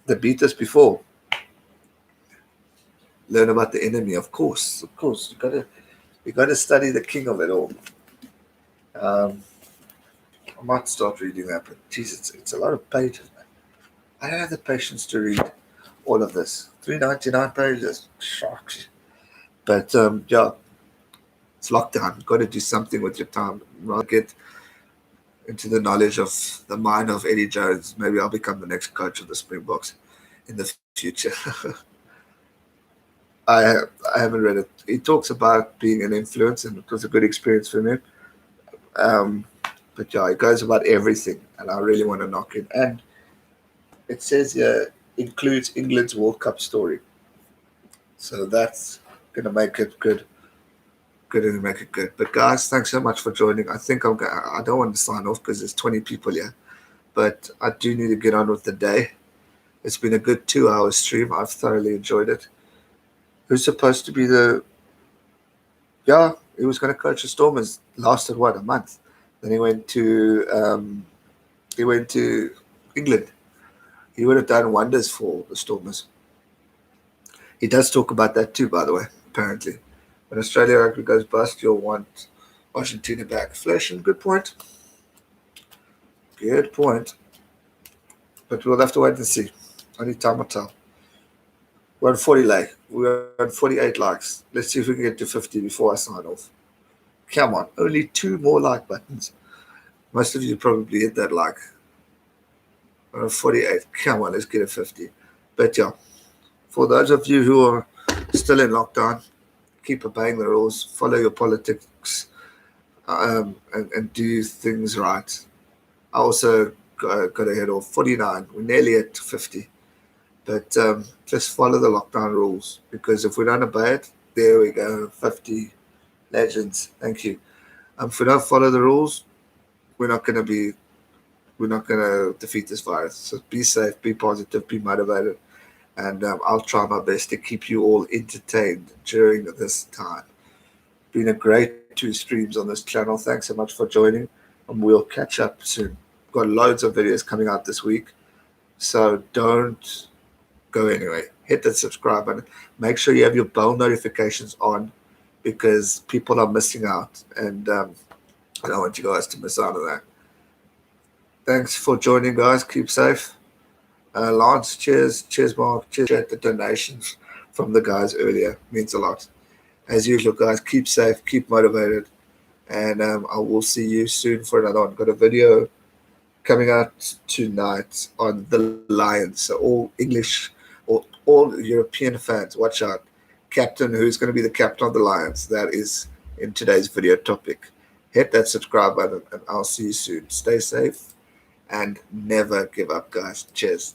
they beat us before. Learn about the enemy, of course. Of course. You gotta study the king of it all. Um, I might start reading that, but geez, it's a lot of pages, man. I don't have the patience to read all of this. 399 pages. Shocks. But yeah, it's lockdown. Got to do something with your time. Rather get into the knowledge of the mind of Eddie Jones. Maybe I'll become the next coach of the Springboks in the future. I I haven't read it. He talks about being an influence, and it was a good experience for me. Um, but yeah, it goes about everything, and I really want to knock it. And it says here includes England's World Cup story, so that's gonna make it good. Gonna make it good. But guys, thanks so much for joining. I think I don't want to sign off because there's 20 people here, but I do need to get on with the day. It's been a good 2 hour stream. I've thoroughly enjoyed it. Who's supposed to be the Yeah, he was going to coach the Stormers. Lasted what, a month? Then he went to England. He would have done wonders for the Stormers. He does talk about that too, by the way. Apparently, when Australia rugby goes bust, you'll want Argentina back. Flashing, good point. Good point. But we'll have to wait and see. Only time will tell. We're on 40 like. We're on 48 likes. Let's see if we can get to 50 before I sign off. Come on, only 2 more like buttons. Most of you probably hit that like. We're on 48. Come on, let's get a 50. But yeah, for those of you who are still in lockdown, keep obeying the rules, follow your politics, and do things right. I also got ahead of 49. We're nearly at 50. But just follow the lockdown rules, because if we don't obey it, there we go. 50 legends. Thank you. If we don't follow the rules, we're not going to be we're not going to defeat this virus. So be safe, be positive, be motivated, and I'll try my best to keep you all entertained during this time. Been a great 2 streams on this channel. Thanks so much for joining, and we'll catch up soon. Got loads of videos coming out this week, so don't go anywhere. Hit that subscribe button. Make sure you have your bell notifications on because people are missing out, and I don't want you guys to miss out on that. Thanks for joining, guys. Keep safe. Lance, cheers, Mark, cheers at the donations from the guys earlier. Means a lot. As usual, guys, keep safe, keep motivated, and I will see you soon for another one. Got a video coming out tonight on the Lions. So all English or all European fans, watch out. Captain, who's going to be the captain of the Lions? That is in today's video topic. Hit that subscribe button, and I'll see you soon. Stay safe and never give up, guys. Cheers.